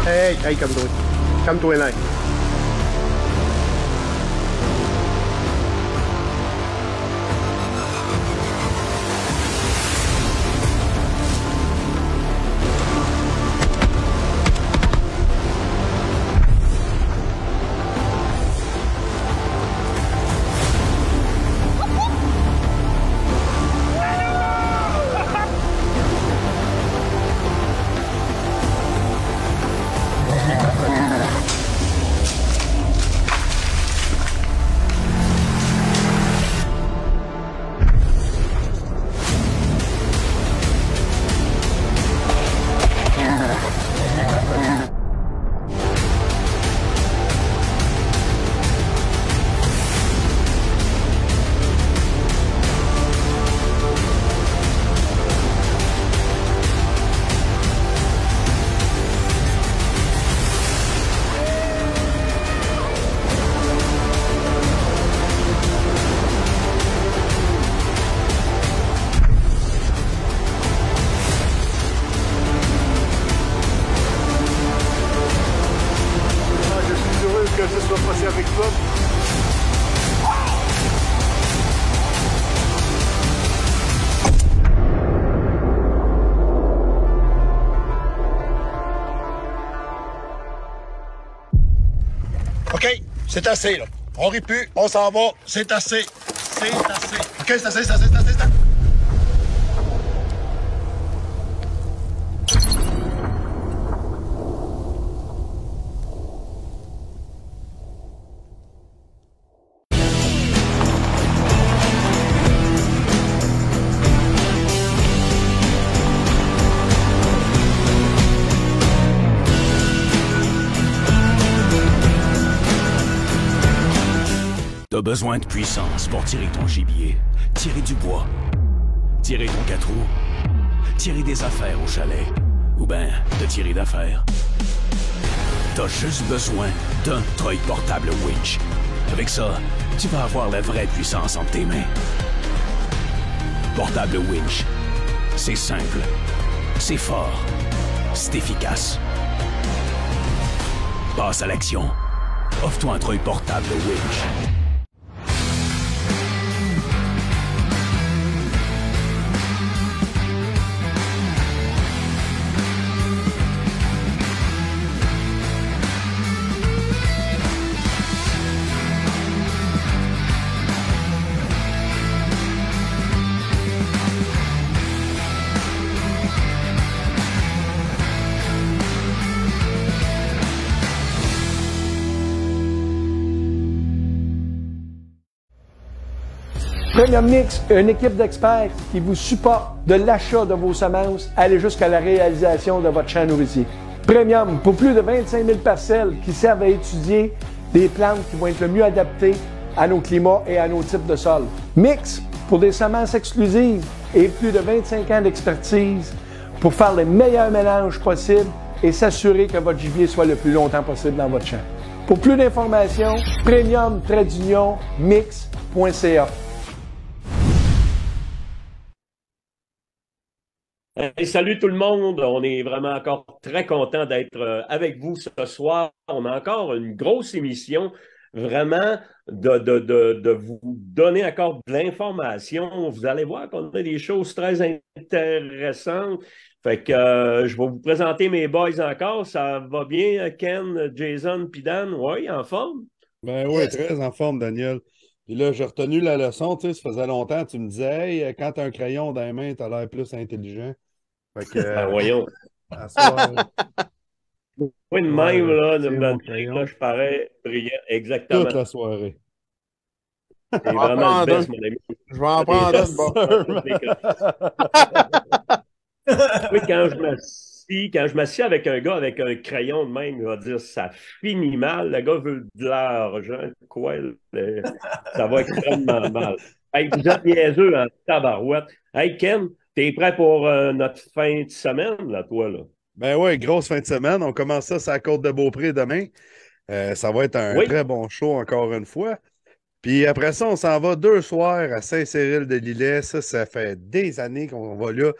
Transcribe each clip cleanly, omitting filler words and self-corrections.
Hey, hey, calme-toi. Calme-toi, là. Que ce soit passé avec toi. OK, c'est assez, là. On rit plus, on s'en va, c'est assez. C'est assez. OK, c'est assez, c'est assez, c'est assez, c'est assez. T'as besoin de puissance pour tirer ton gibier, tirer du bois, tirer ton 4 roues, tirer des affaires au chalet, ou ben te tirer d'affaires. T'as juste besoin d'un treuil portable winch. Avec ça, tu vas avoir la vraie puissance entre tes mains. Portable winch, c'est simple, c'est fort, c'est efficace. Passe à l'action. Offre-toi un treuil portable winch. Premium Mix, une équipe d'experts qui vous supporte de l'achat de vos semences, aller jusqu'à la réalisation de votre champ nourricier. Premium, pour plus de 25 000 parcelles qui servent à étudier des plantes qui vont être le mieux adaptées à nos climats et à nos types de sols. Mix, pour des semences exclusives et plus de 25 ans d'expertise pour faire les meilleurs mélanges possibles et s'assurer que votre gibier soit le plus longtemps possible dans votre champ. Pour plus d'informations, premium-mix.ca. Hey, salut tout le monde, on est vraiment encore très content d'être avec vous ce soir. On a encore une grosse émission, vraiment de vous donner encore de l'information. Vous allez voir qu'on a des choses très intéressantes. Fait que je vais vous présenter mes boys encore. Ça va bien, Ken, Jason, puis Dan? Oui, en forme? Ben oui, très en forme, Daniel. Puis là, j'ai retenu la leçon, tu sais, ça faisait longtemps, tu me disais, hey, quand t'as un crayon dans les mains, t'as l'air plus intelligent. Fait que, Ben voyons. à soir, Oui, de même, là, tiens, mon crayon. là, je parais brillant. Exactement. Toute la soirée. C'est vraiment le best, mon ami. Je vais en prendre une, bon. Oui, quand je m'assieds avec un gars avec un crayon de même, il va dire ça finit mal, le gars veut de l'argent, quoi, ça va extrêmement mal. Hey, vous êtes niaiseux en tabarouette. Hey, Ken, t'es prêt pour notre fin de semaine, là, toi, là? Ben ouais, grosse fin de semaine. On commence ça sur la Côte de Beaupré demain. Ça va être un Oui, très bon show encore une fois. Puis après ça, on s'en va 2 soirs à Saint-Cyril-de-Lillet. Ça fait des années qu'on va là.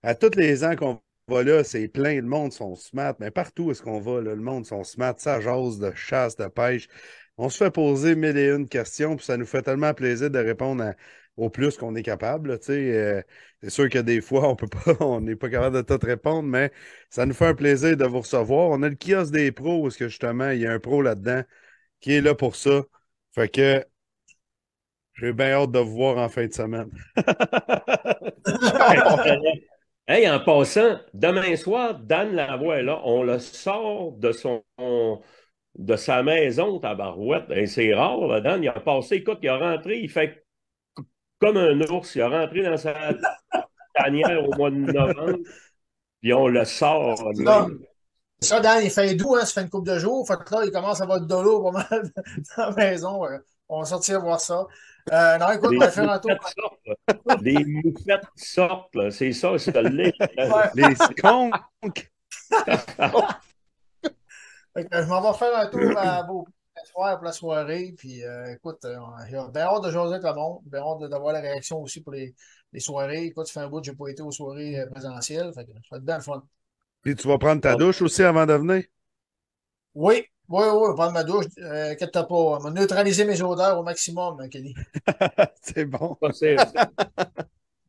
À tous les ans qu'on va là, c'est plein. Le monde sont smart. Mais partout où est-ce qu'on va, là, le monde sont smart. Ça jase de chasse, de pêche. On se fait poser mille et une questions. Puis ça nous fait tellement plaisir de répondre au plus qu'on est capable, là, tu sais. C'est sûr que des fois, on peut pas, on n'est pas capable de tout répondre, mais ça nous fait un plaisir de vous recevoir. On a le kiosque des pros, parce que justement, il y a un pro là-dedans qui est là pour ça. Fait que j'ai bien hâte de vous voir en fin de semaine. excellent. Hey, en passant, demain soir, Dan Lavoie est là. On le sort de sa maison, tabarouette. Et c'est rare, là, Dan. Il a passé, écoute, il a rentré, il fait comme un ours. Il a rentré dans sa tanière au mois de novembre, puis on le sort de Ça, même. ça, Dan, il fait doux, hein, ça fait une couple de jours. Fait que là, il commence à avoir de l'eau pas mal dans la maison. On va sortir voir ça. Non, écoute, on Les va faire un tour. moufettes sortent, là. Les moufettes sortent, là. C'est ça, c'est le Ouais. Les skunks! Fait que je m'en vais faire un tour à Beaupré ce soir pour la soirée. Puis écoute, j'ai bien hâte de jaser avec le monde. Bien hâte d'avoir la réaction aussi pour les soirées. Écoute, ça fait un bout que je n'ai pas été aux soirées présentielles. Fait que ça va être bien le fun. Puis tu vas prendre ta douche aussi avant de venir? Oui, oui, oui, je vais prendre ma douche. Inquiète-toi pas. Je vais neutraliser mes odeurs au maximum, Kelly. C'est bon. possible.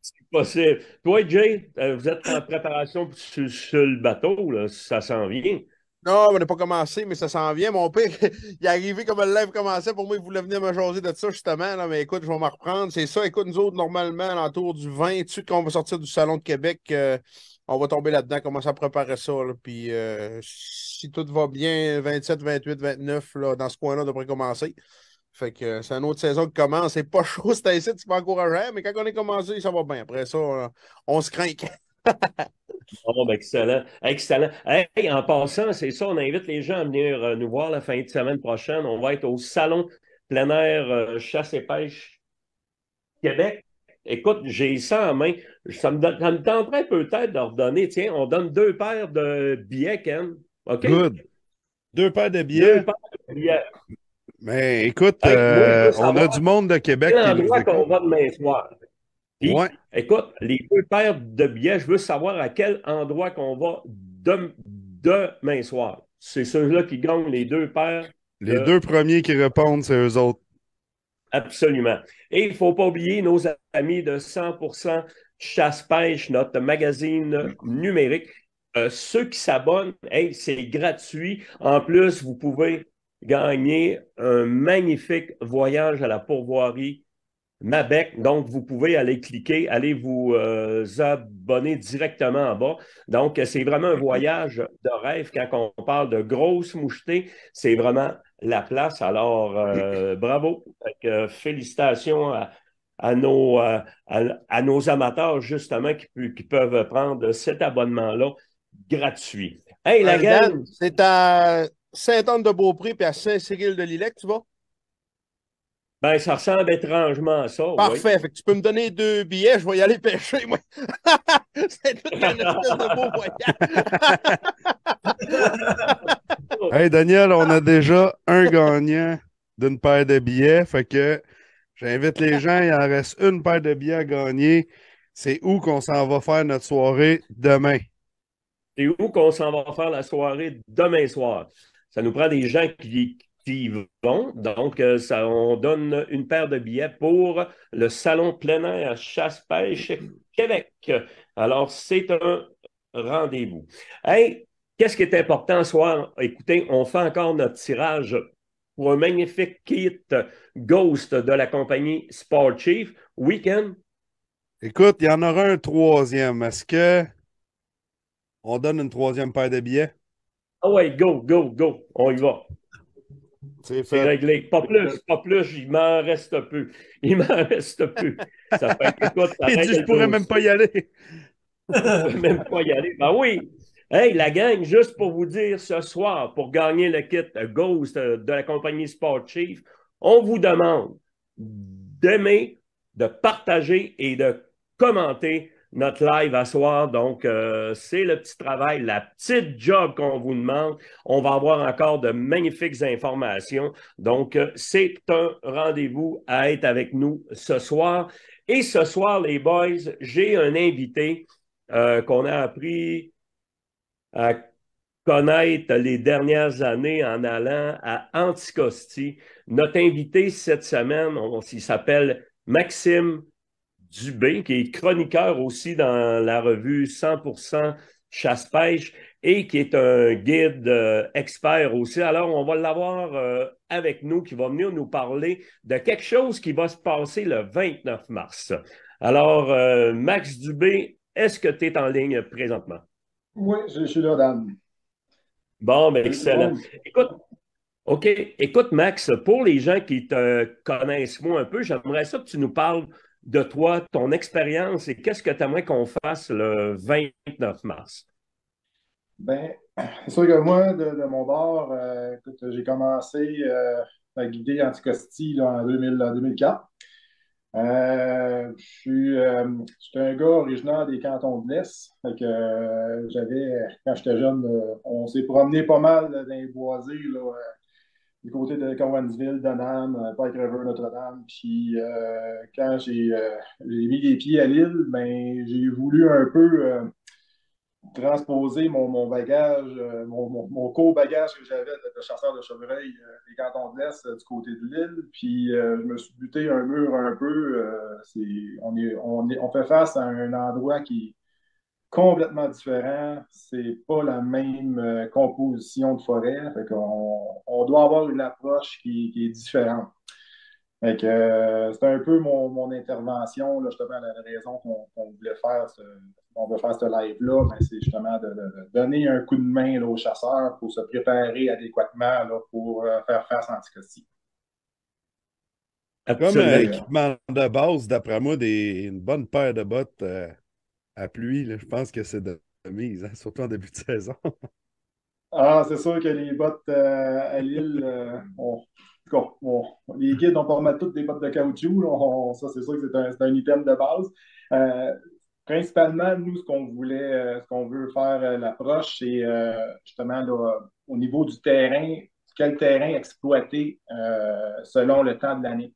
C'est possible. Toi, Jay, vous êtes en préparation sur le bateau, là. Ça s'en vient. Non, on n'a pas commencé, mais ça s'en vient. Mon père, il est arrivé comme le live commençait. Pour moi, il voulait venir me jaser de ça, justement. Là, mais écoute, je vais m'en reprendre. C'est ça. Écoute, nous autres, normalement, à l'entour du 20, tout de suite qu'on va sortir du Salon de Québec, on va tomber là-dedans, commencer à préparer ça. Là. Puis, si tout va bien, 27, 28, 29, là, dans ce coin-là, on devrait commencer. Fait que c'est une autre saison qui commence. C'est pas chaud, c'est ici, c'est pas encourageant, mais quand on est commencé, ça va bien. Après ça, on se craint. Oh, ben, excellent. Excellent. Hey, en passant, c'est ça, on invite les gens à venir nous voir la fin de semaine prochaine. On va être au Salon plein air chasse et pêche Québec. Écoute, j'ai ça en main. Ça me tenterait peut-être de redonner. Tiens, on donne 2 paires de billets, Ken. OK? Good. 2 paires de Deux billets. paires de billets. Mais écoute, Hey, moi, je veux on a savoir du monde de Québec quel qui nous endroit qu'on écoute. va demain soir. Puis, Ouais. écoute, les 2 paires de billets, je veux savoir à quel endroit qu'on va demain soir. C'est ceux-là qui gagnent les 2 paires Les de... 2 premiers qui répondent, c'est eux autres. Absolument. Et il ne faut pas oublier nos amis de 100% Chasse-Pêche, notre magazine numérique. Ceux qui s'abonnent, hey, c'est gratuit. En plus, vous pouvez gagner un magnifique voyage à la pourvoirie Mabec. Donc, vous pouvez aller cliquer, aller vous abonner directement en bas. Donc, c'est vraiment un voyage de rêve. Quand on parle de grosses mouchetées, c'est vraiment la place. Alors, bravo. Fait que, félicitations à nos amateurs, justement, qui peuvent prendre cet abonnement-là gratuit. Hey, la gang! Dan, c'est à Sainte-Anne-de-Beaupré puis à Saint-Cyril-de-Lillet que tu vas? Ben, ça ressemble étrangement à ça, oui. Parfait. Fait que tu peux me donner 2 billets, je vais y aller pêcher, moi. C'est tout un espèce de beau voyage. Hey Daniel, on a déjà un gagnant d'une paire de billets. Fait que j'invite les gens, il en reste une paire de billets à gagner. C'est où qu'on s'en va faire notre soirée demain? C'est où qu'on s'en va faire la soirée demain soir? Ça nous prend des gens qui y vont. Donc, on donne une paire de billets pour le Salon plein air Chasse-Pêche Québec. Alors, c'est un rendez-vous. Hey, qu'est-ce qui est important ce soir? Écoutez, on fait encore notre tirage pour un magnifique kit Ghost de la compagnie Sport Chief. Weekend. Écoute, il y en aura un troisième. Est-ce que on donne une troisième paire de billets? Ah ouais, go, go, go. On y va. C'est C'est fait. réglé. Pas plus, il m'en reste peu. Il m'en reste peu. Ça fait écoute, ça Il dit, je pourrais même pas y aller. même pas y aller. Ben oui. Hey, la gang, juste pour vous dire ce soir, pour gagner le kit Ghost de la compagnie Sport Chief, on vous demande d'aimer, de partager et de commenter notre live à soir. Donc, c'est le petit travail, la petite job qu'on vous demande. On va avoir encore de magnifiques informations. Donc, c'est un rendez-vous à être avec nous ce soir. Et ce soir, les boys, j'ai un invité qu'on a appris à connaître les dernières années en allant à Anticosti. Notre invité cette semaine, il s'appelle Maxime Dubé, qui est chroniqueur aussi dans la revue 100% Chasse-Pêche et qui est un guide expert aussi. Alors, on va l'avoir avec nous, qui va venir nous parler de quelque chose qui va se passer le 29 mars. Alors, Max Dubé, est-ce que tu es en ligne présentement? Oui, je suis là, Dan. Bon, ben excellent. Écoute, OK. Écoute, Max, pour les gens qui te connaissent moins un peu, j'aimerais ça que tu nous parles de toi, ton expérience et qu'est-ce que tu aimerais qu'on fasse le 29 mars. Ben, c'est sûr que moi, de mon bord, écoute, j'ai commencé à guider Anticosti là, en 2004. Je suis un gars originaire des cantons de l'Est. Fait que, quand j'étais jeune, on s'est promené pas mal dans les boisés, là, du côté de Cowansville, Denham, Pike River, Notre-Dame. Puis quand j'ai mis les pieds à l'île, ben, j'ai voulu un peu transposer mon bagage, mon co-bagage que j'avais de chasseur de chevreuil des cantons de l'Est du côté de l'île. Puis je me suis buté un mur un peu. On fait face à un endroit qui est complètement différent. C'est pas la même composition de forêt. Fait qu'on doit avoir une approche qui est différente. Fait que, c'est un peu mon intervention, là, justement, la raison qu'on voulait faire on veut faire ce live-là, ben, c'est justement de donner un coup de main là, aux chasseurs pour se préparer adéquatement là, pour faire face à Anticosti. Comme équipement de base, d'après moi, une bonne paire de bottes à pluie, là, je pense que c'est de mise, hein, surtout en début de saison. Ah, c'est sûr que les bottes à l'île, les guides ont pas mal toutes des bottes de caoutchouc. Là. Ça, c'est sûr que c'est un item de base. Principalement, nous, ce qu'on veut faire l'approche, c'est justement là, au niveau du terrain, quel terrain exploiter selon le temps de l'année.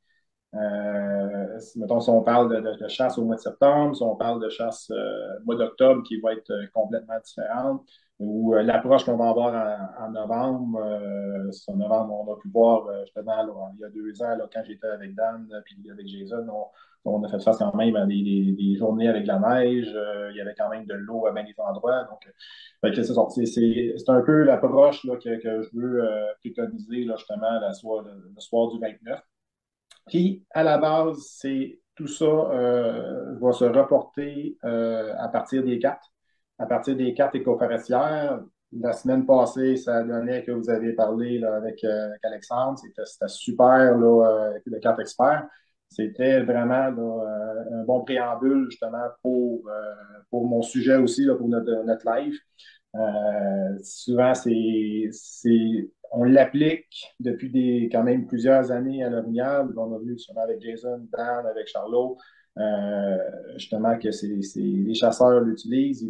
Mettons, si on parle de chasse au mois de septembre, si on parle de chasse au mois d'octobre qui va être complètement différente, ou l'approche qu'on va avoir en novembre. En novembre, on a pu voir justement là, il y a 2 ans, là, quand j'étais avec Dan et avec Jason, on a fait face quand même à des journées avec de la neige. Il y avait quand même de l'eau à bien des endroits. Donc, c'est un peu l'approche là, que je veux préconiser là, justement le soir du 29. Puis, à la base, tout ça va se reporter à partir des cartes. À partir des cartes éco-forestières, la semaine passée, ça donnait que vous avez parlé là, avec Alexandre. C'était super, là, le carte expert. C'était vraiment là, un bon préambule, justement, pour mon sujet aussi, là, pour notre live. Souvent, on l'applique depuis quand même plusieurs années à l'Orignal. On a vu justement avec Jason, Dan, avec Charlot, justement que les chasseurs l'utilisent.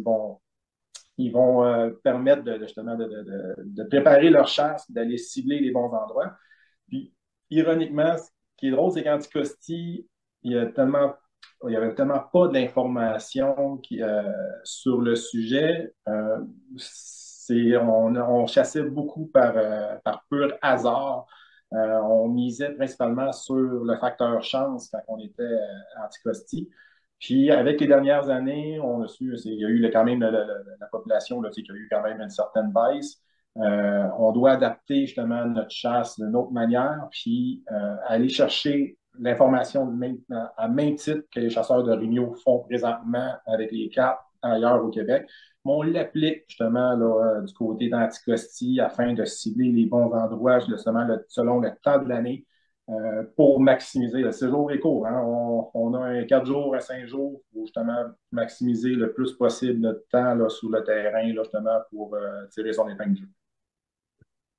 Ils vont permettre justement de préparer leur chasse, d'aller cibler les bons endroits. Puis, ironiquement, ce qui est drôle, c'est qu'Anticosti, il y avait tellement pas d'informations sur le sujet. On chassait beaucoup par pur hasard. On misait principalement sur le facteur chance quand on était à Anticosti. Puis, avec les dernières années, on a su, il y a eu quand même la population, là, qu'il y a eu quand même une certaine baisse. On doit adapter justement notre chasse d'une autre manière, puis aller chercher l'information à même titre que les chasseurs de d'orignaux font présentement avec les cartes ailleurs au Québec. Mais on l'applique justement là, du côté d'Anticosti afin de cibler les bons endroits justement selon le temps de l'année pour maximiser. Le séjour est court. Hein? On a un 4 jours à 5 jours pour justement maximiser le plus possible notre temps là, sur le terrain là, justement pour tirer son épingle du jeu.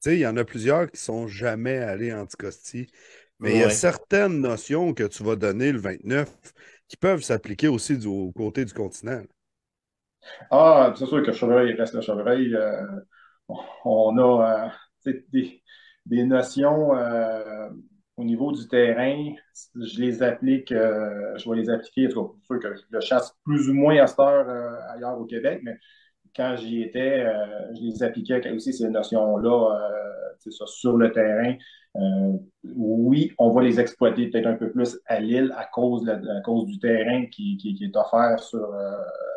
Tu sais, il y en a plusieurs qui ne sont jamais allés en Anticosti, mais il y a certaines notions que tu vas donner le 29 qui peuvent s'appliquer aussi au côté du continent. Ah, c'est sûr que chevreuil reste le chevreuil. On a des notions au niveau du terrain. Je les applique, je vais les appliquer. C'est sûr que je le chasse plus ou moins à cette heure ailleurs au Québec, mais quand j'y étais, je les appliquais aussi ces notions-là sur le terrain. Oui, on va les exploiter peut-être un peu plus à l'île à cause, à cause du terrain qui est offert sur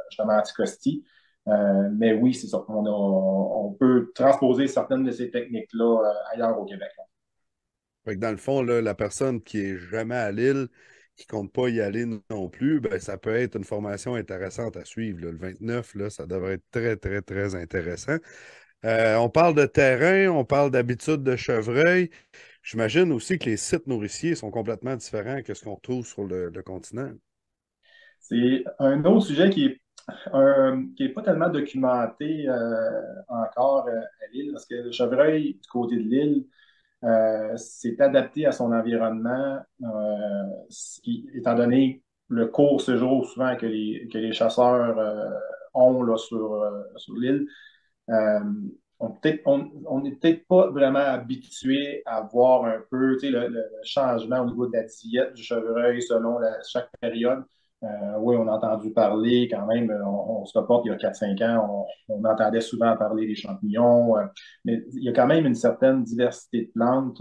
justement Anticosti. Mais oui, c'est ça. On peut transposer certaines de ces techniques-là ailleurs au Québec. Fait que dans le fond, là, la personne qui est jamais à l'île, qui compte pas y aller non plus, ben, ça peut être une formation intéressante à suivre, là. Le 29, là, ça devrait être très, très, très intéressant. On parle de terrain, on parle d'habitude de chevreuil. J'imagine aussi que les sites nourriciers sont complètement différents que ce qu'on trouve sur le continent. C'est un autre sujet qui est pas tellement documenté encore à l'île, parce que le chevreuil du côté de l'île, s'est adapté à son environnement, étant donné le court séjour souvent que les chasseurs ont là, sur l'île. Euh, on n'est peut-être pas vraiment habitué à voir un peu le changement au niveau de la diète du chevreuil selon chaque période. Oui, on a entendu parler quand même, on se reporte il y a 4-5 ans, on entendait souvent parler des champignons, mais il y a quand même une certaine diversité de plantes,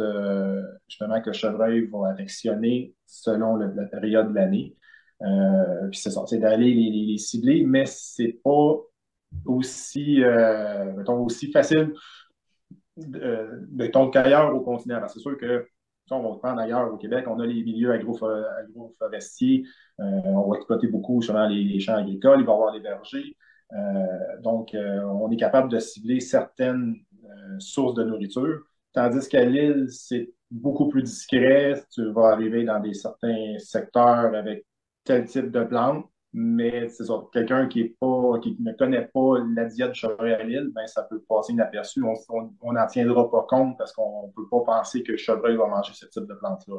justement, que le chevreuil va affectionner selon la période de l'année. Puis c'est ça, c'est d'aller les cibler, mais c'est pas aussi, mettons, aussi facile mettons, qu'ailleurs au continent. C'est sûr que si on va le prendre ailleurs au Québec, on a les milieux agroforestiers, on va exploiter beaucoup justement les champs agricoles, il va y avoir les vergers. Donc, on est capable de cibler certaines sources de nourriture, tandis qu'à l'île, c'est beaucoup plus discret. Tu vas arriver dans certains secteurs avec tel type de plantes, mais c'est ça, quelqu'un qui ne connaît pas la diète du chevreuil à l'île, ben, ça peut passer inaperçu. On n'en tiendra pas compte parce qu'on ne peut pas penser que le chevreuil va manger ce type de plante-là.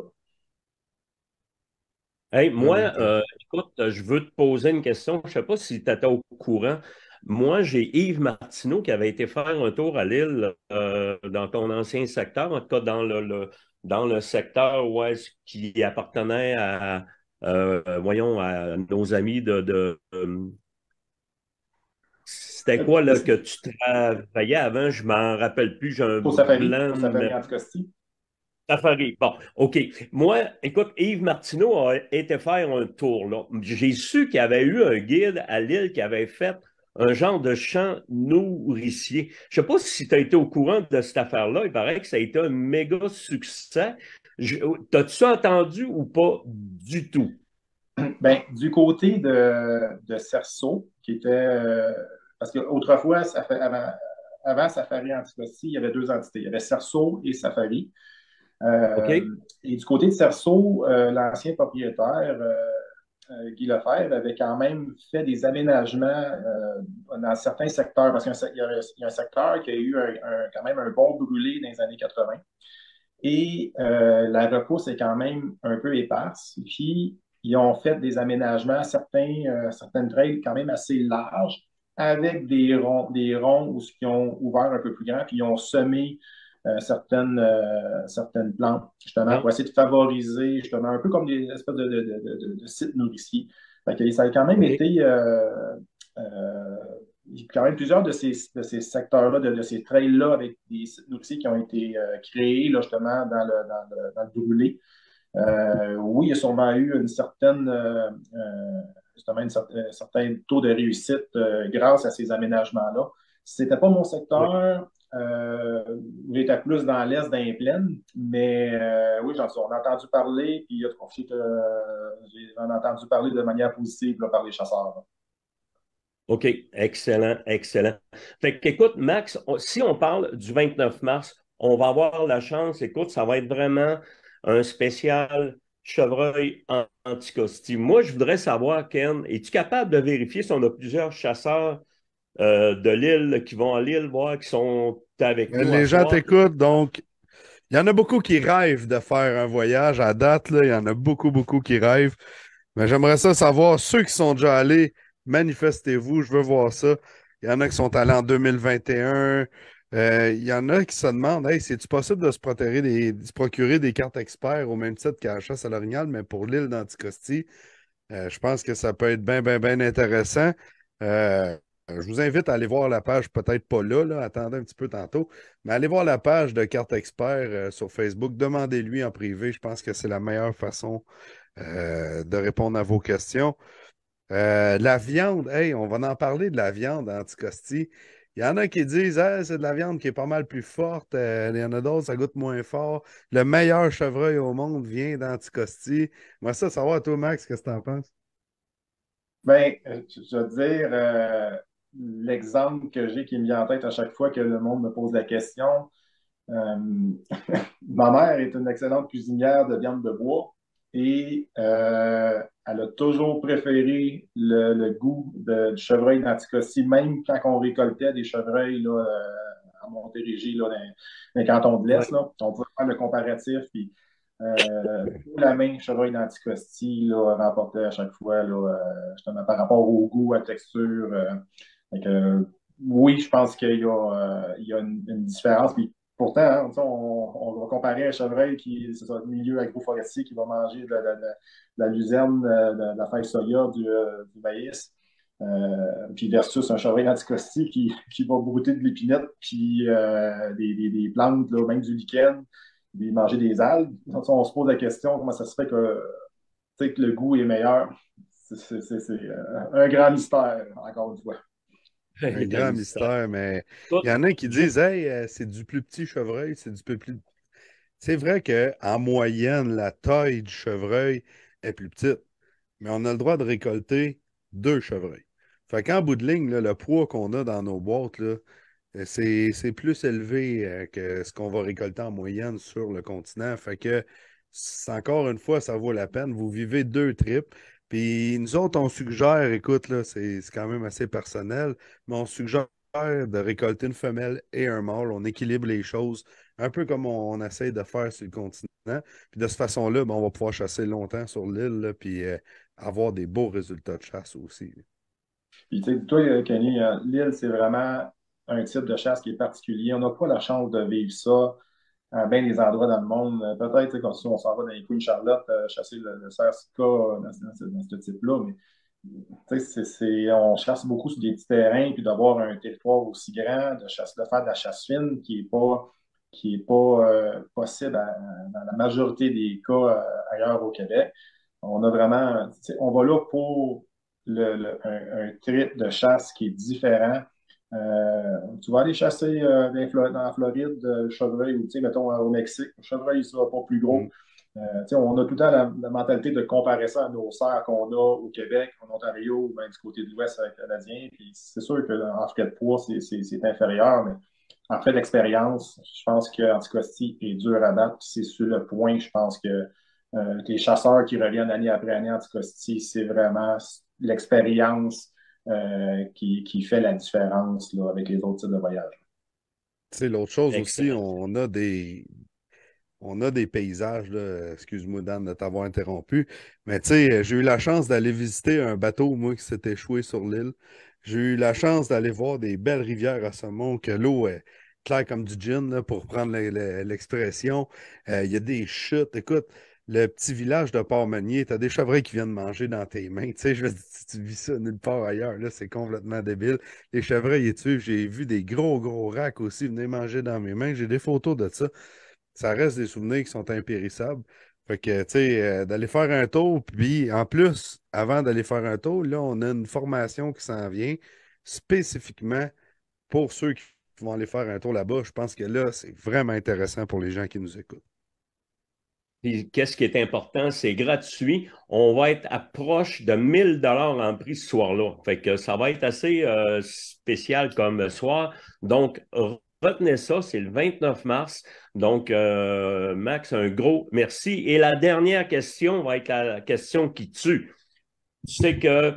Hey, moi, écoute, je veux te poser une question. Je ne sais pas si tu étais au courant. Moi, j'ai Yves Martineau qui avait été faire un tour à Lille dans ton ancien secteur, en tout cas dans le secteur qui appartenait à, voyons, à nos amis c'était quoi là, que tu travaillais avant? Je m'en rappelle plus. J'ai un Pour Safari, blanc. pour Safari Anticosti. Safari. Bon, OK. Moi, écoute, Yves Martineau a été faire un tour là. J'ai su qu'il y avait eu un guide à Lille qui avait fait un genre de champ nourricier. Je sais pas si tu as été au courant de cette affaire-là. Il paraît que ça a été un méga succès. T'as-tu entendu ou pas du tout? Ben, du côté de Cerceau, qui était. Parce qu'autrefois, avant Safari Anticosti, il y avait deux entités. Il y avait Cerceau et Safari. OK. Et du côté de Cerceau, l'ancien propriétaire, Guy Lefebvre, avait quand même fait des aménagements dans certains secteurs, parce qu'il y a un secteur qui a eu quand même un bon brûlé dans les années 80. Et la repousse est quand même un peu éparse. Puis, ils ont fait des aménagements, certaines trails quand même assez larges, avec des ronds où ils ont ouvert un peu plus grand, puis ils ont semé certaines plantes, justement, pour essayer de favoriser, justement, un peu comme des espèces de sites nourriciers. Fait que ça a quand même été il y a quand même plusieurs de ces secteurs-là, de ces trails-là avec des sites nourriciers qui ont été créés là, justement dans le brûlé. Oui, il y a sûrement eu justement un certain taux de réussite grâce à ces aménagements-là. C'était pas mon secteur. J'étais plus dans l'est, dans les plaines, mais oui, on a entendu parler, puis j'en ai entendu parler de manière positive là, par les chasseurs. Là. OK, excellent, excellent. Fait qu'écoute, Max, si on parle du 29 mars, on va avoir la chance, écoute, ça va être vraiment un spécial chevreuil Anticosti. Moi, je voudrais savoir, Ken, es-tu capable de vérifier si on a plusieurs chasseurs de l'île qui vont à l'île voir, qui sont avec nous? Les gens t'écoutent, donc il y en a beaucoup qui rêvent de faire un voyage. À date, là, il y en a beaucoup, beaucoup qui rêvent. Mais j'aimerais ça savoir, ceux qui sont déjà allés, manifestez-vous, je veux voir ça. Il y en a qui sont allés en 2021. Il y en a qui se demandent, hey, c'est-tu possible de se procurer des cartes experts au même titre qu'à la chasse à l'orignal, mais pour l'île d'Anticosti? Je pense que ça peut être bien, bien, bien intéressant. Euh, je vous invite à aller voir la page, peut-être pas là, attendez un petit peu tantôt, mais allez voir la page de Carte Expert sur Facebook. Demandez-lui en privé. Je pense que c'est la meilleure façon de répondre à vos questions. La viande, hey, on va en parler de la viande à Anticosti. Il y en a qui disent, ah, c'est de la viande qui est pas mal plus forte. Il y en a d'autres, ça goûte moins fort. Le meilleur chevreuil au monde vient d'Anticosti. Moi, ça, savoir, toi, Max, qu'est-ce que tu en penses? Ben, je veux dire, l'exemple que j'ai qui me vient en tête à chaque fois que le monde me pose la question, euh, ma mère est une excellente cuisinière de viande de bois et elle a toujours préféré le goût du chevreuil d'Anticosti, même quand on récoltait des chevreuils là, à Montérégie, là, dans les cantons de Ouais. l'Est. Là. On pouvait faire le comparatif. Puis, la main chevreuil d'Anticosti là, remportait à chaque fois, là, justement, par rapport au goût, à la texture. Fait que, oui, je pense qu'il y a une différence. Puis, pourtant, hein, on va comparer un chevreuil qui c'est un milieu agroforestier qui va manger de la luzerne, de la feuille soya, du maïs, puis versus un chevreuil d'Anticosti qui va brouter de l'épinette, puis des plantes, là, même du lichen, puis manger des algues. Donc, on se pose la question comment ça se fait que le goût est meilleur. C'est un grand mystère, encore une fois. Un grand mystère, mais Toi, il y en a qui juste disent, hey, c'est du plus petit chevreuil, c'est du peu plus. C'est vrai qu'en moyenne, la taille du chevreuil est plus petite, mais on a le droit de récolter 2 chevreuils. Fait qu'en bout de ligne, là, le poids qu'on a dans nos boîtes, là, c'est plus élevé que ce qu'on va récolter en moyenne sur le continent. Fait que, encore une fois, ça vaut la peine. Vous vivez 2 trips. Puis nous autres, on suggère, écoute, là, c'est quand même assez personnel, mais on suggère de récolter une femelle et un mâle. On équilibre les choses, un peu comme on essaie de faire sur le continent. Puis de cette façon-là, ben, on va pouvoir chasser longtemps sur l'île, là, puis avoir des beaux résultats de chasse aussi. Puis, tu sais, toi, Kenny, l'île, c'est vraiment un type de chasse qui est particulier. On n'a pas la chance de vivre ça à bien des endroits dans le monde. Peut-être, tu sais, comme si on s'en va dans les Queen Charlotte, chasser le cerf Sika dans ce type-là, mais tu sais, on chasse beaucoup sur des petits terrains, puis d'avoir un territoire aussi grand, de faire de la chasse fine qui est pas possible dans la majorité des cas ailleurs au Québec. On a vraiment, tu sais, on va là pour un trip de chasse qui est différent. Tu vas aller chasser dans la Floride, le chevreuil, ou tu sais, mettons au Mexique, le chevreuil, il sera pas plus gros. Mm. Tu sais, on a tout le temps la mentalité de comparer ça à nos serres qu'on a au Québec, en Ontario, ou même du côté de l'Ouest canadien. Puis c'est sûr qu'en frais de poids, c'est inférieur, mais en fait d'expérience, je pense qu'Anticosti est dur à battre. Puis c'est sur le point, je pense que les chasseurs qui reviennent année après année à Anticosti, c'est vraiment l'expérience qui fait la différence là, avec les autres types de voyages. Tu sais, l'autre chose aussi, excellent. on a des paysages, là. Excuse-moi, Dan, de t'avoir interrompu. Mais tu sais, j'ai eu la chance d'aller visiter un bateau, moi, qui s'est échoué sur l'île. J'ai eu la chance d'aller voir des belles rivières à saumon, que l'eau est claire comme du gin, là, pour prendre l'expression. Il y a des chutes. Écoute, le petit village de Port-Meunier, tu as des chevreuils qui viennent manger dans tes mains. Tu sais, je veux dire, tu vis ça nulle part ailleurs. Là, c'est complètement débile. Les chevreuils, j'ai vu des gros, gros racks aussi venir manger dans mes mains. J'ai des photos de ça. Ça reste des souvenirs qui sont impérissables. Fait que, tu sais, d'aller faire un tour, puis en plus, avant d'aller faire un tour, là, on a une formation qui s'en vient spécifiquement pour ceux qui vont aller faire un tour là-bas. Je pense que là, c'est vraiment intéressant pour les gens qui nous écoutent. Puis, qu'est-ce qui est important? C'est gratuit. On va être à proche de 1 000 $ en prix ce soir-là. Fait que ça va être assez spécial comme soir. Donc, retenez ça, c'est le 29 mars. Donc, Max, un gros merci. Et la dernière question va être la question qui tue. Tu sais que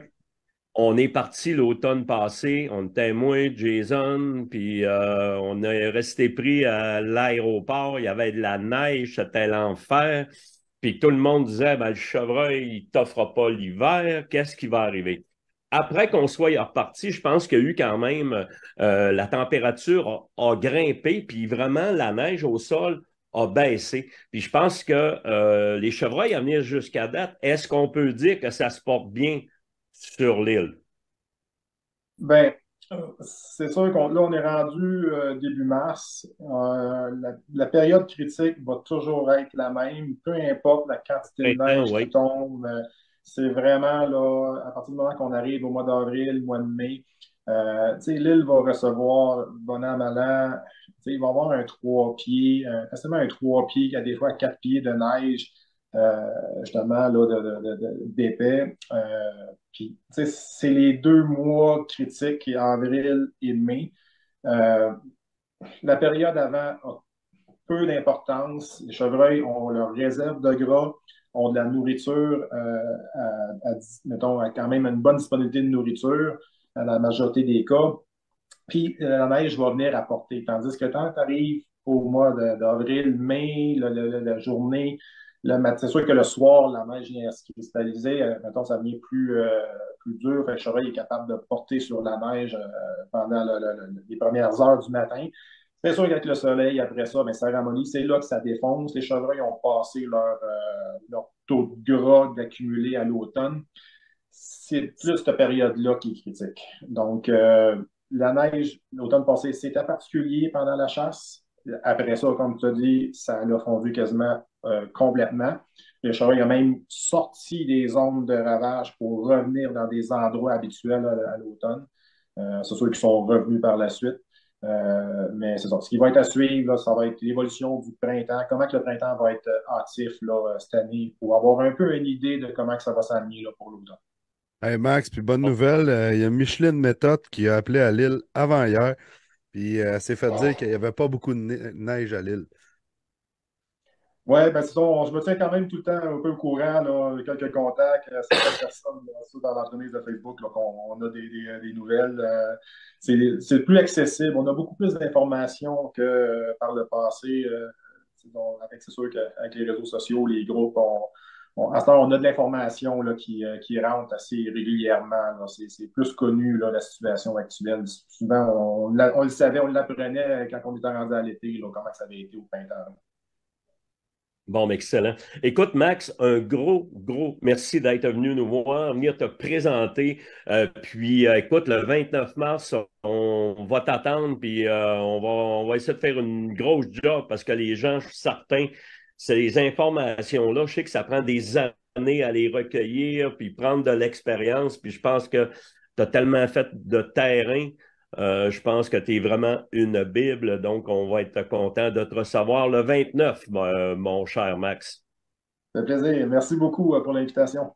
on est parti l'automne passé, on était moi, Jason, puis on est resté pris à l'aéroport. Il y avait de la neige, c'était l'enfer. puis tout le monde disait, ben, le chevreuil, il ne t'offre pas l'hiver, qu'est-ce qui va arriver? Après qu'on soit reparti, je pense qu'il y a eu quand même, la température a grimpé, puis vraiment la neige au sol a baissé. Puis je pense que les chevreuils à venir jusqu'à date, est-ce qu'on peut dire que ça se porte bien sur l'île? Ben, c'est sûr qu'on là, on est rendu début mars. La période critique va toujours être la même, peu importe la quantité de neige qui tombe. C'est vraiment là, à partir du moment qu'on arrive au mois d'avril, mois de mai, l'île va recevoir, bon an, mal an, il va y avoir un 3 pieds, facilement un 3 pieds, qui a des fois 4 pieds de neige, justement, là, d'épais. Puis, c'est les 2 mois critiques, avril et mai. La période avant a peu d'importance. Les chevreuils ont leur réserve de gras, ont de la nourriture, mettons, quand même une bonne disponibilité de nourriture dans la majorité des cas. Puis la neige va venir apporter. Tandis que quand tu arrives au mois d'avril, mai, la journée, c'est sûr que le soir, la neige vient se cristalliser. Mettons, ça devient plus dur. Fait que le chevreuil est capable de porter sur la neige pendant les premières heures du matin. C'est sûr qu'avec le soleil, après ça, ça ramollit. C'est là que ça défonce. Les chevreuils ont passé leur taux de gras accumulé à l'automne. C'est plus cette période-là qui est critique. Donc, la neige, l'automne passé, c'était particulier pendant la chasse. Après ça, comme tu as dit, ça l'a fondu quasiment complètement. Le chevreuil a même sorti des zones de ravage pour revenir dans des endroits habituels à l'automne. C'est sûr qu'ils sont revenus par la suite. Mais c'est ça. Ce qui va être à suivre, là, ça va être l'évolution du printemps. Comment que le printemps va être hâtif là, cette année pour avoir un peu une idée de comment que ça va s'amener pour l'automne. Hey Max, puis bonne nouvelle, il y a Micheline Méthode qui a appelé à l'île avant hier, puis elle s'est fait dire qu'il n'y avait pas beaucoup de neige à l'île. Oui, c'est ça. Je me tiens quand même tout le temps un peu au courant, là, quelques contacts, certaines personnes dans l'entreprise de Facebook, là, qu'on a des nouvelles. C'est plus accessible. On a beaucoup plus d'informations que par le passé. C'est sûr qu'avec les réseaux sociaux, les groupes, à ce temps, on a de l'information là, qui rentre assez régulièrement. C'est plus connu, là, la situation actuelle. Souvent, on le savait, on l'apprenait quand on était rendu à l'été, là, comment ça avait été au printemps. Bon, mais excellent. Écoute, Max, un gros merci d'être venu nous voir, venir te présenter. Puis, écoute, le 29 mars, on va t'attendre, puis on va essayer de faire une grosse job parce que les gens, je suis certain, ces informations-là, je sais que ça prend des années à les recueillir, puis prendre de l'expérience. Puis, je pense que tu as tellement fait de terrain. Je pense que tu es vraiment une Bible, donc on va être content de te recevoir le 29, mon cher Max. Ça fait plaisir. Merci beaucoup pour l'invitation.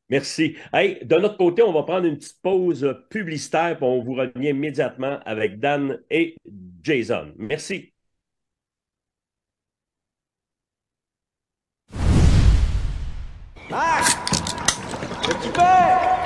Merci. Hey, de notre côté, on va prendre une petite pause publicitaire, puis on vous revient immédiatement avec Dan et Jason. Merci. Max! Qu'est-ce que tu fais?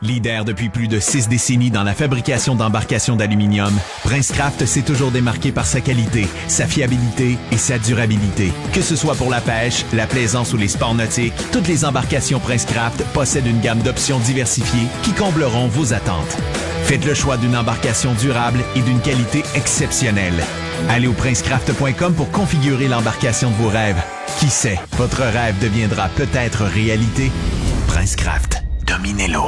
Leader depuis plus de 6 décennies dans la fabrication d'embarcations d'aluminium, Princecraft s'est toujours démarqué par sa qualité, sa fiabilité et sa durabilité. Que ce soit pour la pêche, la plaisance ou les sports nautiques, toutes les embarcations Princecraft possèdent une gamme d'options diversifiées qui combleront vos attentes. Faites le choix d'une embarcation durable et d'une qualité exceptionnelle. Allez au princecraft.com pour configurer l'embarcation de vos rêves. Qui sait, votre rêve deviendra peut-être réalité. Princecraft, dominez-le.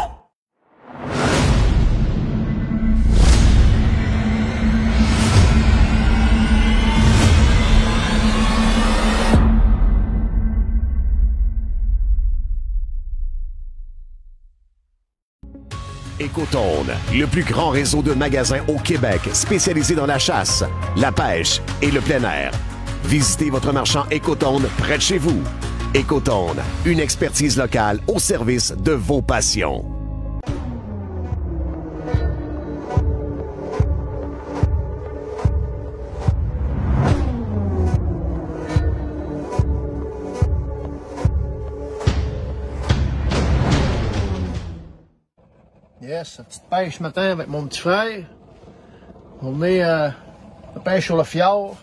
Écotone, le plus grand réseau de magasins au Québec spécialisé dans la chasse, la pêche et le plein air. Visitez votre marchand Écotone près de chez vous. Écotone, une expertise locale au service de vos passions. Yes, la petite pêche ce matin avec mon petit frère. On est à pêche sur le fjord.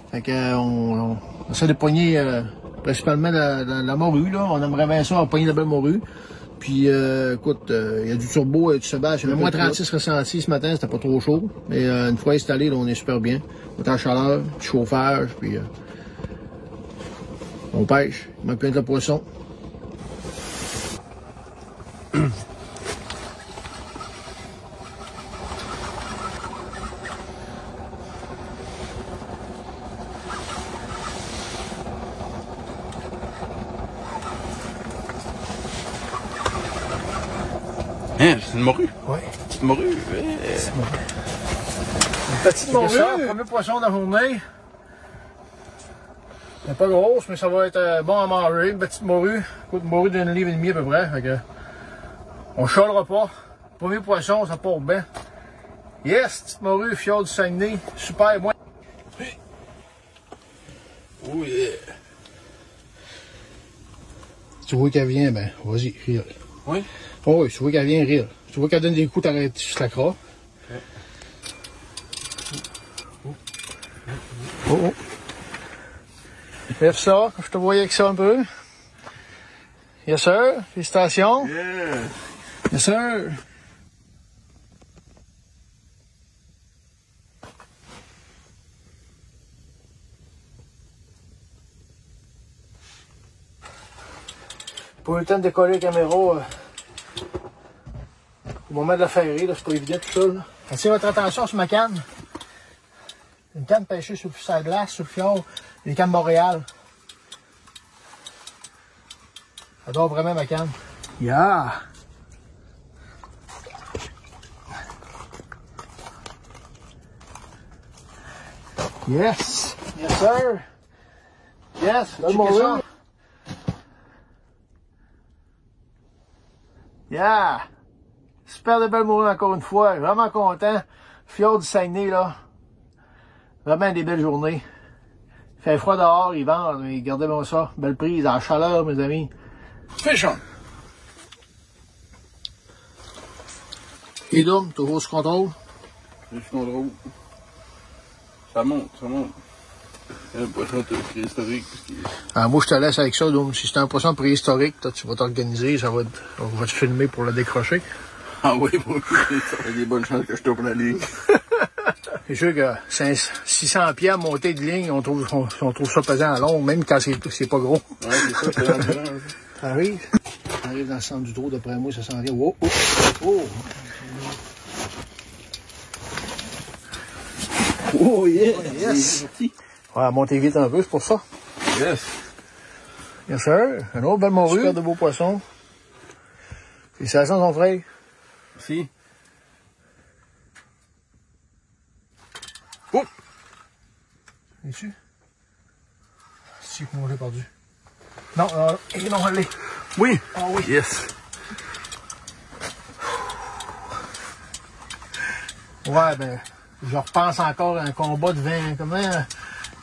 Fait que, on essaie de pogner principalement la morue. Là. On aimerait bien ça, pogner la belle morue. Puis écoute, il y a du turbo et du sebage. Il y avait moins 36 ressentis ce matin, c'était pas trop chaud. Mais une fois installé, là, on est super bien. Autant de chaleur, du chauffage, puis on pêche. Il manque plein de poissons. Hein, c'est une morue? Oui. Petite morue? Petite morue. Une petite morue, premier poisson de la journée. Elle n'est pas grosse, mais ça va être bon à manger. Une petite morue. Écoute, une morue d'une livre et demie à peu près. Fait que, on ne chialera pas. Premier poisson, ça part bien. Yes, petite morue, fjord du Saguenay. Super, moi. Oh yeah. Tu vois qu'elle vient, ben, vas-y, rire. Oui? Oh oui, tu vois qu'elle vient rire. Tu vois qu'elle donne des coups, t'arrêtes, tu te la crois. Oh. Lève ça, je te voyais avec ça un peu. Yes sir, félicitations. Yeah. Yes sir. Pas eu le temps de décoller la caméra au moment de la ferrer, là, c'est pas évident tout ça. Là. Attirez votre attention sur ma canne. Une canne pêchée sur la glace, sur le fjord, les cannes Montréal. J'adore vraiment ma canne. Yeah! Yes! Yes sir! Yes! Checkez ça! Yeah! Super de belle morue encore une fois. Vraiment content. Fjord du Saguenay, là. Vraiment des belles journées. Il fait froid dehors, ils vendent, mais regardez bien ça. Belle prise, en chaleur, mes amis. Fish on! Et Doom, toujours sous contrôle. Fish contrôle. Ça monte, ça monte. Un poisson préhistorique. Ah, moi, je te laisse avec ça, Doom. Si c'est un poisson préhistorique, toi, tu vas t'organiser, on va te filmer pour le décrocher. Ah oui, ça fait des bonnes chances que je tourne la ligne. C'est sûr que 600 pieds à monter de ligne, on trouve ça pesant à long, même quand c'est pas gros. Ouais, c'est ça, c'est l'endurance. Ça arrive. Ça arrive dans le centre du trou, d'après moi, ça s'en vient. Oh, oh, oh. Oh, yeah. Oh, yes. On va monter vite un peu, c'est pour ça. Yes. Yes, sir. Un autre belle morue. Super de beaux poissons. Félicitations, ton frère. Merci. Oh! Es-tu? Si, moi, je l'ai perdu. Non, non, allez. Oui. Ah oui. Yes. Ouais, ben, je repense encore à un combat de 20... Comment?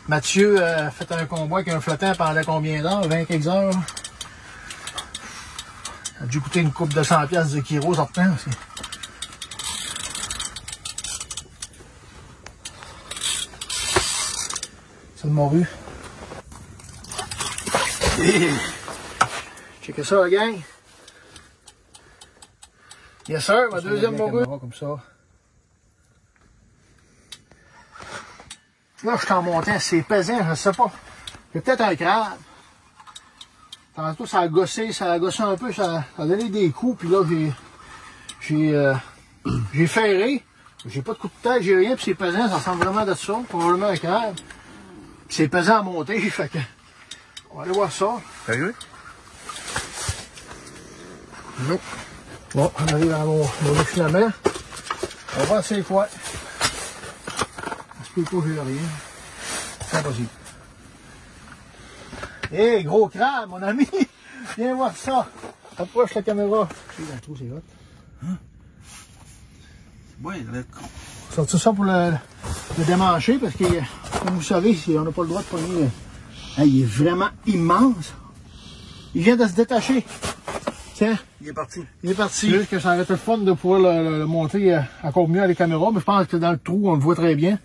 Mathieu a fait un combat avec un flottant pendant combien d'heures? 20 quelques heures? Il a dû coûter une coupe de 100$ de kilo sortant aussi. C'est le morue. Checkez ça, la gang. Yes, sir, ma deuxième morue. Comme ça. Là, je suis en montant, c'est pesant, je sais pas. Il y a peut-être un crabe. Tantôt, ça a gossé un peu, ça a donné des coups, puis là, j'ai ferré. J'ai pas de coup de tête, j'ai rien, puis c'est pesant, ça ressemble vraiment de ça, probablement un crabe. Puis c'est pesant à monter, fait que... On va aller voir ça. Sérieux? Non. Bon, on arrive à mon filament. On va voir c'est quoi. Ça se peut pas, j'ai rien. C'est impossible. Hé, gros crabe, mon ami! Viens voir ça! Approche la caméra. Dans le trou, c'est hot. Hein? Ouais, il a l'air con. Sortir ça pour le démancher parce que, comme vous savez, on n'a pas le droit de pogner. Il est vraiment immense. Il vient de se détacher. Tiens. Il est parti. Il est parti. Juste que ça aurait été le fun de pouvoir le monter encore mieux à la caméra, mais je pense que dans le trou, on le voit très bien.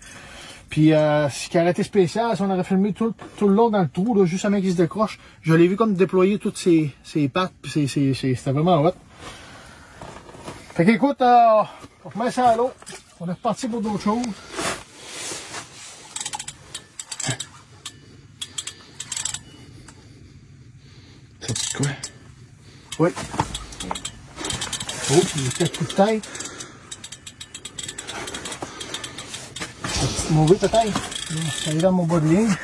Puis, ce qui aurait été spécial, si on aurait filmé tout le long dans le trou, là, juste un mec qui se décroche, je l'ai vu comme déployer toutes ses pattes, puis c'était vraiment hot. Fait qu'écoute, on remet ça à l'eau. On est reparti pour d'autres choses. Ça dit quoi? Oui. Oh, il y a peut-être coup de tête. Un petit mauvais peut-être. Ça est dans mon bas de ligne.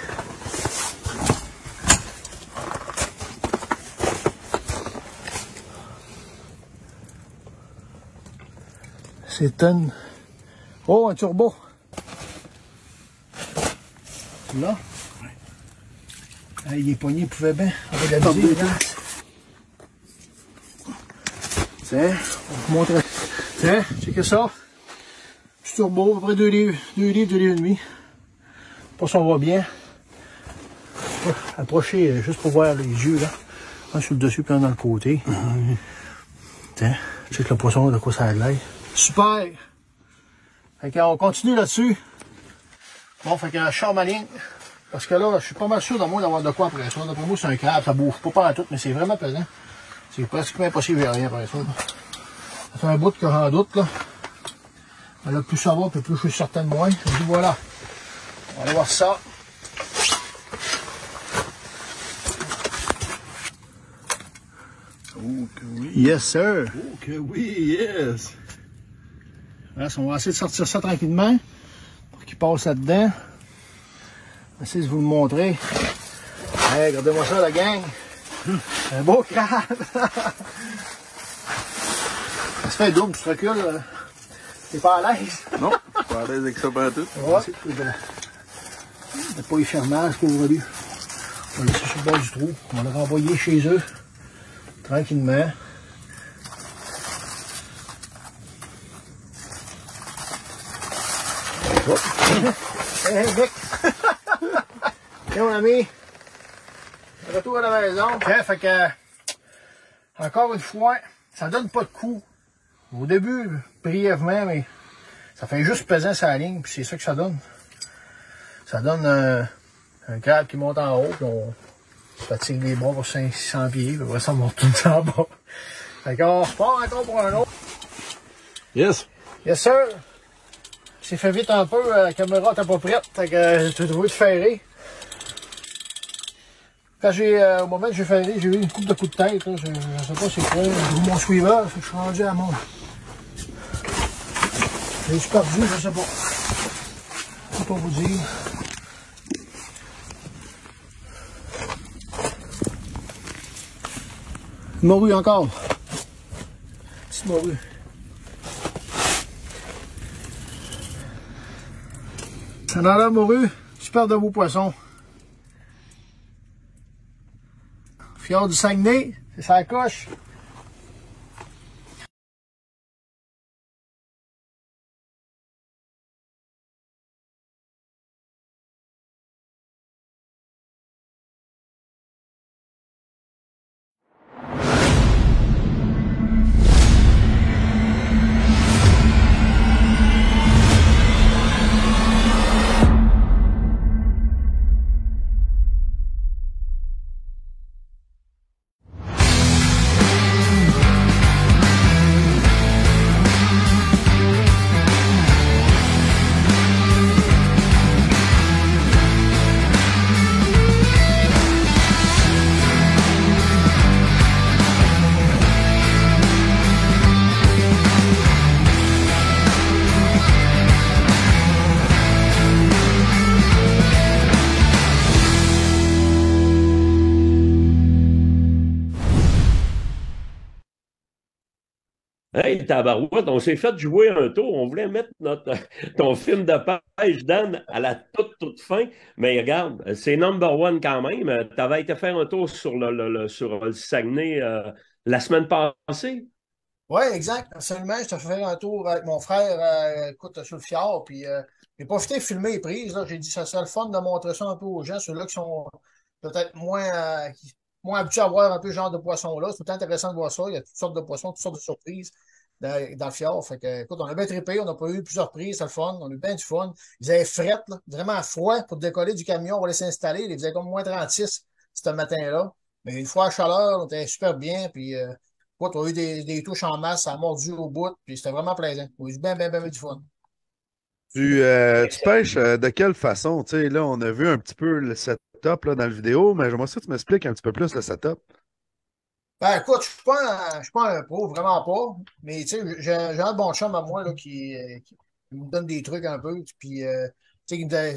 C'est un... Oh, un turbo. Là. Ouais. Ah, il est pogné, il pouvait bien. On va l'abuser. Tiens, on va vous montrer. Tiens, checkez ça. Petit turbo, à peu près 2 livres, 2 livres et demi. Pas si on voit bien. Approcher juste pour voir les yeux, là. Un sur le dessus, puis un dans le côté. Tiens, check le poisson, de quoi ça a l'air. Super! Fait qu'on continue là-dessus. Bon, fait que je sors ma ligne. Parce que là, je suis pas mal sûr d'avoir de quoi après ça. D'après moi, c'est un crabe, ça bouge pas tout, mais c'est vraiment pesant. C'est presque impossible de rien après ça. Ça fait un bout que j'en doute, là. Mais là, plus ça va, plus je suis certain de moi. Je dis voilà. On va aller voir ça. Oh que oui. Yes, sir. Oh que oui, yes. Là, on va essayer de sortir ça tranquillement pour qu'il passe là-dedans. Essayez de vous le montrer. Hey, regardez-moi ça, la gang. Un beau crabe. Ça se fait double, tu te recules. T'es pas à l'aise. Non, pas à l'aise avec ça partout. Ouais. C'est pas fermage pour lui. On va le laisser sur le bord du trou. On va le renvoyer chez eux. Tranquillement. Oh. Hey, Vic! Tiens, mon ami! Retour à la maison. Okay, fait que, encore une fois, ça donne pas de coup. Au début, brièvement, mais ça fait juste pesant sa ligne, puis c'est ça que ça donne. Ça donne un crabe qui monte en haut, puis on fatigue les bras pour 500 pieds, puis après ça, on monte tout le temps en bas. Fait qu'on repart encore pour un autre. Yes! Yes, sir! C'est fait vite un peu, la caméra n'était pas prête, fait que j'ai trouvé de ferrer. Quand au moment où j'ai ferré, j'ai eu une coupe de coups de tête, là, je sais pas c'est quoi, j'ai eu mon suiveur, fait que je suis rendu à mon. J'ai perdu, je sais pas. Je peux pas vous dire. Une morue encore. Petite morue. Ça en a la morue, super de beaux poissons. Fjord du Saguenay, c'est ça la coche. Hey, tabarouette, on s'est fait jouer un tour. On voulait mettre ton film de pêche, Dan, à la toute fin. Mais regarde, c'est number one quand même. Tu avais été faire un tour sur sur le Saguenay la semaine passée. Oui, exact, absolument. Je te fait un tour avec mon frère, écoute, sur le fjord, puis j'ai profité de filmer les prises. Là. J'ai dit, ça serait le fun de montrer ça un peu aux gens, ceux-là qui sont peut-être moins habitués à voir un peu ce genre de poisson-là. C'est tout intéressant de voir ça. Il y a toutes sortes de poissons, toutes sortes de surprises dans le fjord. Fait que, écoute, on a bien trippé, on a pas eu plusieurs prises, c'est le fun, on a eu bien du fun. Ils avaient fret, là, vraiment froid pour décoller du camion, on va aller s'installer. Il faisait comme -36 ce matin-là. Mais une fois à chaleur, on était super bien, puis écoute, on a eu des touches en masse, ça a mordu au bout, puis c'était vraiment plaisant. On a eu bien du fun. Tu pêches de quelle façon? Tu sais, là, on a vu un petit peu le setup là, dans la vidéo, mais j'aimerais ça que tu m'expliques un petit peu plus le setup. Ben, écoute, je suis pas un pro, vraiment pas. Mais tu sais, j'ai un bon chum à moi là, qui me donne des trucs un peu. Puis, tu sais,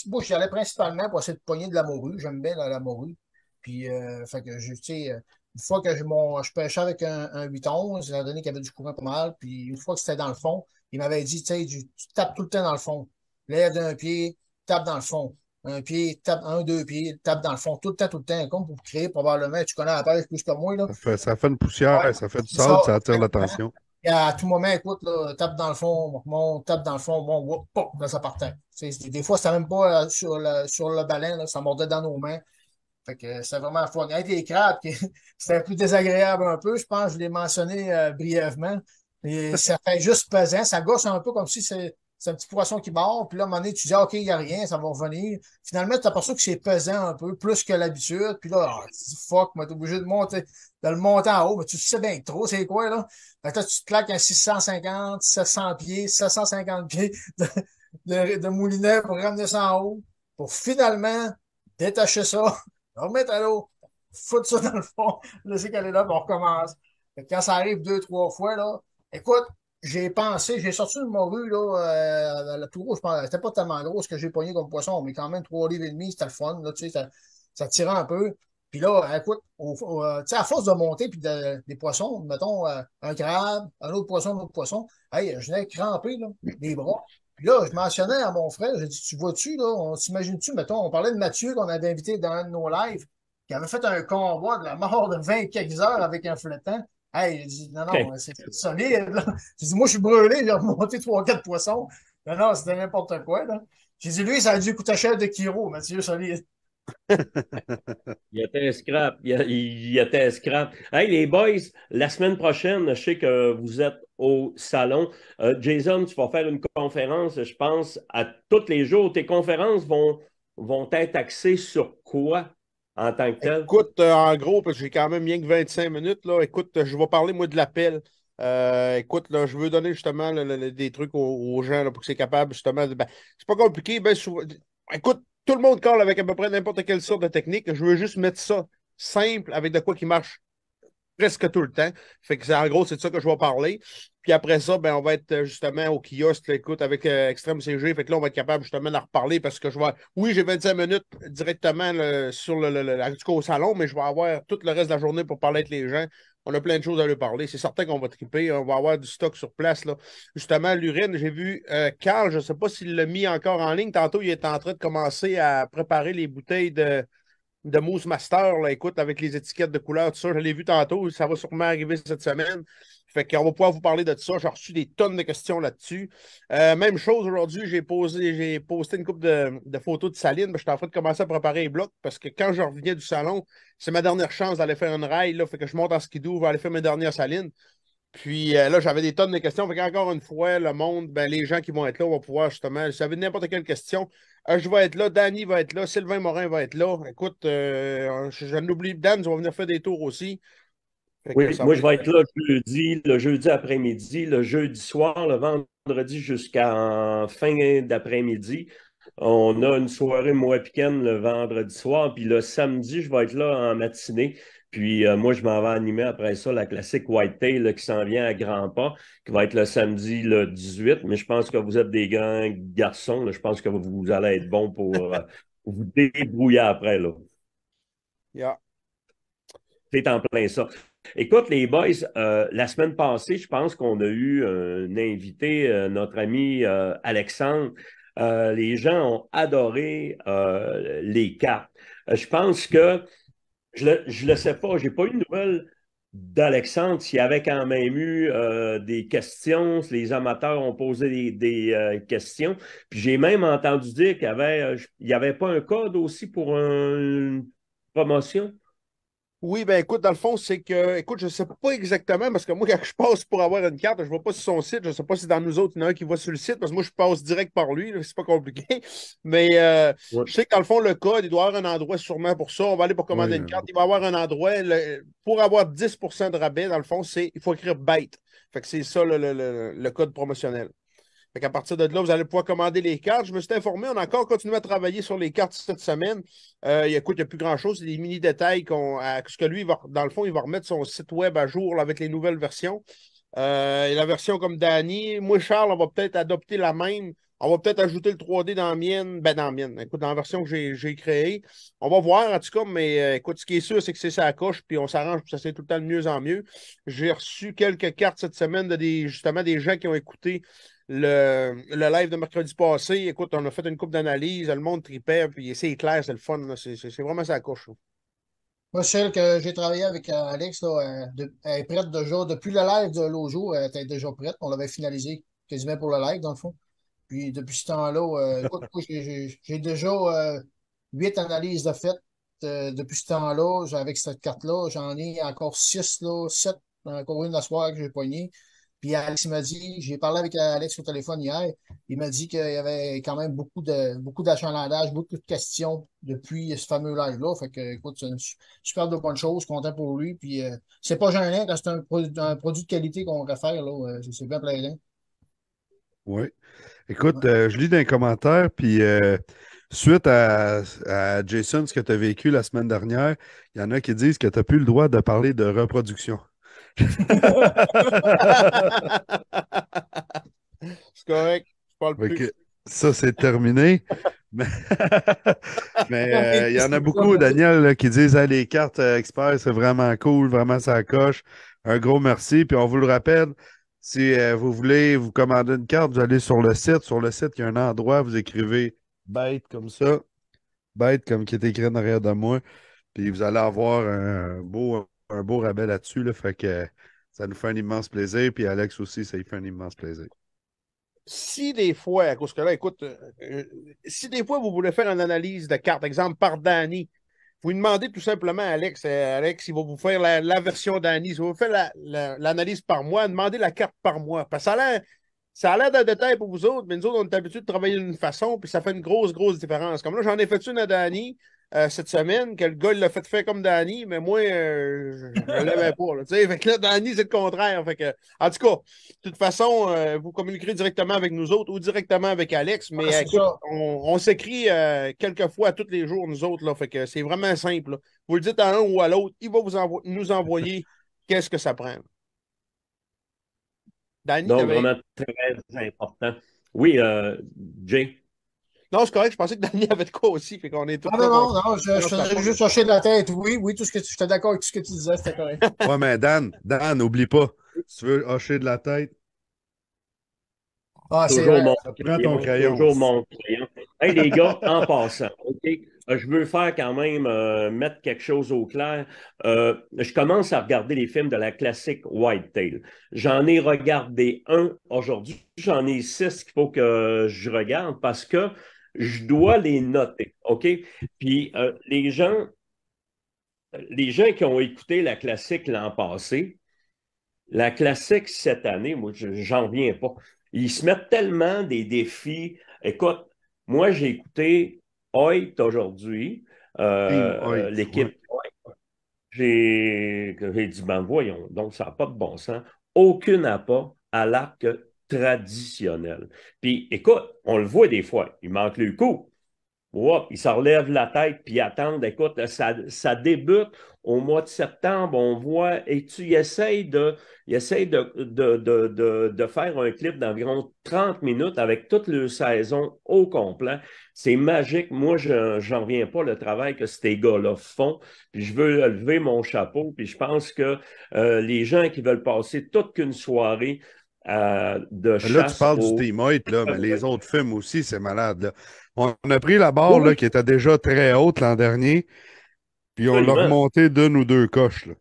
moi, j'allais principalement pour essayer de pogner de la morue. J'aime bien la morue. Puis, fait que, tu sais, une fois que je pêchais avec un 8-11, étant donné qu'il y avait du courant pas mal. Puis, une fois que c'était dans le fond, il m'avait dit, tu sais, tu tapes tout le temps dans le fond. Lève d'un pied, tape dans le fond. Un pied, tape, deux pieds, tape dans le fond, tout le temps, comme pour créer probablement, tu connais la pêche plus que moi, là. Ça fait une poussière, Ouais, ça fait du c'est sable, ça, ça attire exactement. l'attention. Et à tout moment, écoute, là, tape dans le fond, monte, tape dans le fond, bon, whoop, pop, là, ça partait. Des fois, c'était même pas sur le ballon, là, ça mordait dans nos mains. Fait que c'est vraiment fun. Avec les crabes, c'était plus désagréable un peu, je pense, je l'ai mentionné brièvement. Et ça fait juste pesant, ça gosse un peu comme si c'est un petit poisson qui mord, puis là, à un moment donné, tu dis, OK, il n'y a rien, ça va revenir. Finalement, tu t'aperçois que c'est pesant un peu, plus que l'habitude, puis là, tu dis, fuck, moi, t'es obligé de le monter en haut, mais tu sais bien que trop, c'est quoi, là? Fait que là, tu te claques un 650, 700 pieds, 750 pieds de moulinet pour ramener ça en haut, pour finalement détacher ça, le remettre à l'eau, foutre ça dans le fond, laisser qu'elle est là, puis on recommence. Fait que quand ça arrive deux, trois fois, là, écoute, j'ai sorti une morue, là, la tout gros, je pense, c'était pas tellement gros ce que j'ai pogné comme poisson, mais quand même 3,5 livres, c'était le fun, là, tu sais, ça tirait un peu. Puis là, écoute, tu sais, à force de monter, puis des poissons, mettons, un crabe, un autre poisson, hey, je venais cramper, là, les bras. Puis là, je mentionnais à mon frère, j'ai dit, tu vois-tu, là, on s'imagine-tu, mettons, on parlait de Mathieu qu'on avait invité dans un de nos lives, qui avait fait un combat de la mort de 20 quelques heures avec un flétan. Hey, j'ai dit, non, c'est solide, là. J'ai dit, moi, je suis brûlé, j'ai remonté 3-4 poissons. Non, c'était n'importe quoi, là. J'ai dit, lui, ça a dû coûter cher de Kiro, Mathieu, solide. Il était scrap. Il était scrap. Hey, les boys, la semaine prochaine, je sais que vous êtes au salon. Jason, tu vas faire une conférence, je pense, à tous les jours. Tes conférences vont être axées sur quoi en tant que tel? Écoute, en gros, parce que j'ai quand même bien que 25 minutes, là. Écoute, je vais parler, moi, de l'appel. Écoute, là, je veux donner justement des trucs aux gens là, pour que c'est capable, justement. C'est pas compliqué. Écoute, tout le monde colle avec à peu près n'importe quelle sorte de technique. Je veux juste mettre ça simple avec de quoi qui marche presque tout le temps. Fait que en gros, c'est de ça que je vais parler. Puis après ça, ben, on va être justement au kiosque, là, écoute, avec Extreme CG. Fait que là, on va être capable justement d'en reparler parce que oui, j'ai 25 minutes directement sur au salon, mais je vais avoir tout le reste de la journée pour parler avec les gens. On a plein de choses à leur parler. C'est certain qu'on va triper. On va avoir du stock sur place. Là. Justement, l'urine, j'ai vu Carl, je ne sais pas s'il l'a mis encore en ligne. Tantôt, il est en train de commencer à préparer les bouteilles de Mousse Master, là, écoute, avec les étiquettes de couleur, tout ça, je l'ai vu tantôt, ça va sûrement arriver cette semaine. Fait qu'on va pouvoir vous parler de ça. J'ai reçu des tonnes de questions là-dessus. Même chose aujourd'hui, j'ai posté une couple de photos de Saline. Je suis en train de commencer à préparer les blocs parce que quand je reviens du salon, c'est ma dernière chance d'aller faire une rail. Là, fait que je monte en skidoo, je vais aller faire mes dernières salines. Puis là, j'avais des tonnes de questions. Fait qu'encore une fois, le monde, ben, les gens qui vont être là vont pouvoir justement, si vous avez n'importe quelle question, je vais être là, Danny va être là, Sylvain Morin va être là. Écoute, je n'oublie, Dan, tu vas venir faire des tours aussi. Oui, moi, je vais être là le jeudi après-midi, le jeudi soir, le vendredi jusqu'à fin d'après-midi. On a une soirée moi Ken le vendredi soir, puis le samedi, je vais être là en matinée. Puis moi, je m'en vais animer après ça la classique Whitetail là, qui s'en vient à grands pas, qui va être le samedi le 18. Mais je pense que vous êtes des grands garçons. Là. Je pense que vous allez être bons pour vous débrouiller après. Là. Yeah. C'est en plein ça. Écoute, les boys, la semaine passée, je pense qu'on a eu un invité, notre ami Alexandre. Les gens ont adoré les cartes. Je pense que, je le sais pas, j'ai pas eu de nouvelles d'Alexandre s'il y avait quand même eu des questions, si les amateurs ont posé des questions. Puis j'ai même entendu dire il y avait pas un code aussi pour une promotion. Oui, ben écoute, dans le fond, c'est que, écoute, je ne sais pas exactement, parce que moi, quand je passe pour avoir une carte, je ne vois pas sur son site, je ne sais pas si dans nous autres, il y en a un qui voit sur le site, parce que moi, je passe direct par lui, c'est pas compliqué. Mais Ouais. je sais que dans le fond, le code, il doit avoir un endroit sûrement pour ça. On va aller pour commander une carte, il va avoir un endroit. Pour avoir 10% de rabais, dans le fond, il faut écrire byte. Fait que c'est ça le code promotionnel. Fait qu'à partir de là, vous allez pouvoir commander les cartes. Je me suis informé, on a encore continué à travailler sur les cartes cette semaine. Écoute, il n'y a plus grand-chose, c'est des mini-détails ce que lui, dans le fond, il va remettre son site web à jour là, avec les nouvelles versions. Et la version comme Danny, moi, Charles, on va peut-être adopter la même. On va peut-être ajouter le 3D dans la mienne. Ben, dans la mienne. Écoute, dans la version que j'ai créée. On va voir, en tout cas, mais écoute, ce qui est sûr, c'est que c'est ça coche, puis on s'arrange, puis ça c'est tout le temps de mieux en mieux. J'ai reçu quelques cartes cette semaine de justement des gens qui ont écouté le live de mercredi passé. Écoute, on a fait une coupe d'analyse, le monde tripait, puis c'est clair, c'est le fun. C'est vraiment ça coche. Là. Moi, celle que j'ai travaillé avec Alex, là, elle est prête déjà. Depuis le live de l'autre jour, elle était déjà prête. On l'avait finalisé quasiment pour le live, dans le fond. Puis depuis ce temps-là, écoute, moi, j'ai déjà 8 analyses de fait depuis ce temps-là. Avec cette carte-là, j'en ai encore 6, là, 7, encore une la soirée que j'ai poignée. Puis Alex m'a dit, j'ai parlé avec Alex au téléphone hier, il m'a dit qu'il y avait quand même beaucoup d'achalandage, beaucoup de questions depuis ce fameux live-là. Fait que, écoute, c'est une super de bonne chose, content pour lui. Puis c'est pas gênant quand c'est un produit de qualité qu'on réfère, là, c'est bien plaisant. Oui. Écoute, je lis dans les commentaires, puis suite à Jason, ce que tu as vécu la semaine dernière, il y en a qui disent que tu n'as plus le droit de parler de reproduction. C'est correct, je parle plus. Ça, c'est terminé. Mais il y en a beaucoup, Daniel, là, qui disent les cartes experts, c'est vraiment cool, vraiment ça coche. Un gros merci. Puis on vous le rappelle, si vous voulez vous commander une carte, vous allez sur le site. Sur le site, il y a un endroit, vous écrivez bête comme ça. Bête comme qui est écrit en arrière de moi. Puis vous allez avoir un beau rabais là-dessus. Là, fait que ça nous fait un immense plaisir. Puis Alex aussi, ça lui fait un immense plaisir. Si des fois, à cause que là, écoute, si des fois vous voulez faire une analyse de carte, exemple par Danny, vous lui demandez tout simplement à Alex, Alex, il va vous faire la version Danny. Si vous faites l'analyse par mois, demandez la carte par mois. Parce que ça a l'air d'un détail pour vous autres, mais nous autres, on est habitués de travailler d'une façon, puis ça fait une grosse différence. Comme là, j'en ai fait une à Danny cette semaine, que le gars, il l'a fait faire comme Danny, mais moi, je ne l'aimais pas. Là, fait que là, Danny, c'est le contraire. Fait que, en tout cas, de toute façon, vous communiquerez directement avec nous autres ou directement avec Alex, mais écoute, on s'écrit quelques fois tous les jours, nous autres. Là, fait que c'est vraiment simple. Là. Vous le dites à un ou à l'autre, il va nous envoyer qu'est-ce que ça prend. Danny, donc, vraiment très important. Oui, Jay. Non, c'est correct. Je pensais que Danny avait de quoi aussi. Fait qu'on est tous non, je faisais juste chercher de la tête. Oui, tout ce que j'étais d'accord avec tout ce que tu disais, c'était correct. Ouais, mais Dan, n'oublie pas. Si tu veux hocher de la tête. Ah, c'est toujours ton crayon. Toujours mon crayon. Hey, les gars, en passant, OK? Je veux faire quand même mettre quelque chose au clair. Je commence à regarder les films de la classique Whitetail. J'en ai regardé un aujourd'hui. J'en ai 6 qu'il faut que je regarde parce que je dois les noter. OK? Puis les gens qui ont écouté la classique l'an passé, la classique cette année, moi, j'en reviens pas. Ils se mettent tellement des défis. Écoute, moi, j'ai écouté Hoyt aujourd'hui, l'équipe Hoyt. J'ai dit, ben voyons, donc ça n'a pas de bon sens. Aucun appât à l'arc traditionnel. Puis, écoute, on le voit des fois, il manque le coup. Ouah, ils se relèvent la tête puis ils attendent. Écoute, ça débute au mois de septembre. On voit, et tu essayes de faire un clip d'environ 30 minutes avec toute la saison au complet. C'est magique. Moi, j'en reviens pas le travail que ces gars-là font. Puis je veux lever mon chapeau. Puis je pense que les gens qui veulent passer toute qu'une soirée de Là, tu chasse parles du Teamite, là, mais les autres films aussi, c'est malade. Là. On a pris la barre là, qui était déjà très haute l'an dernier, puis on l'a remonté d'une ou deux coches. Là.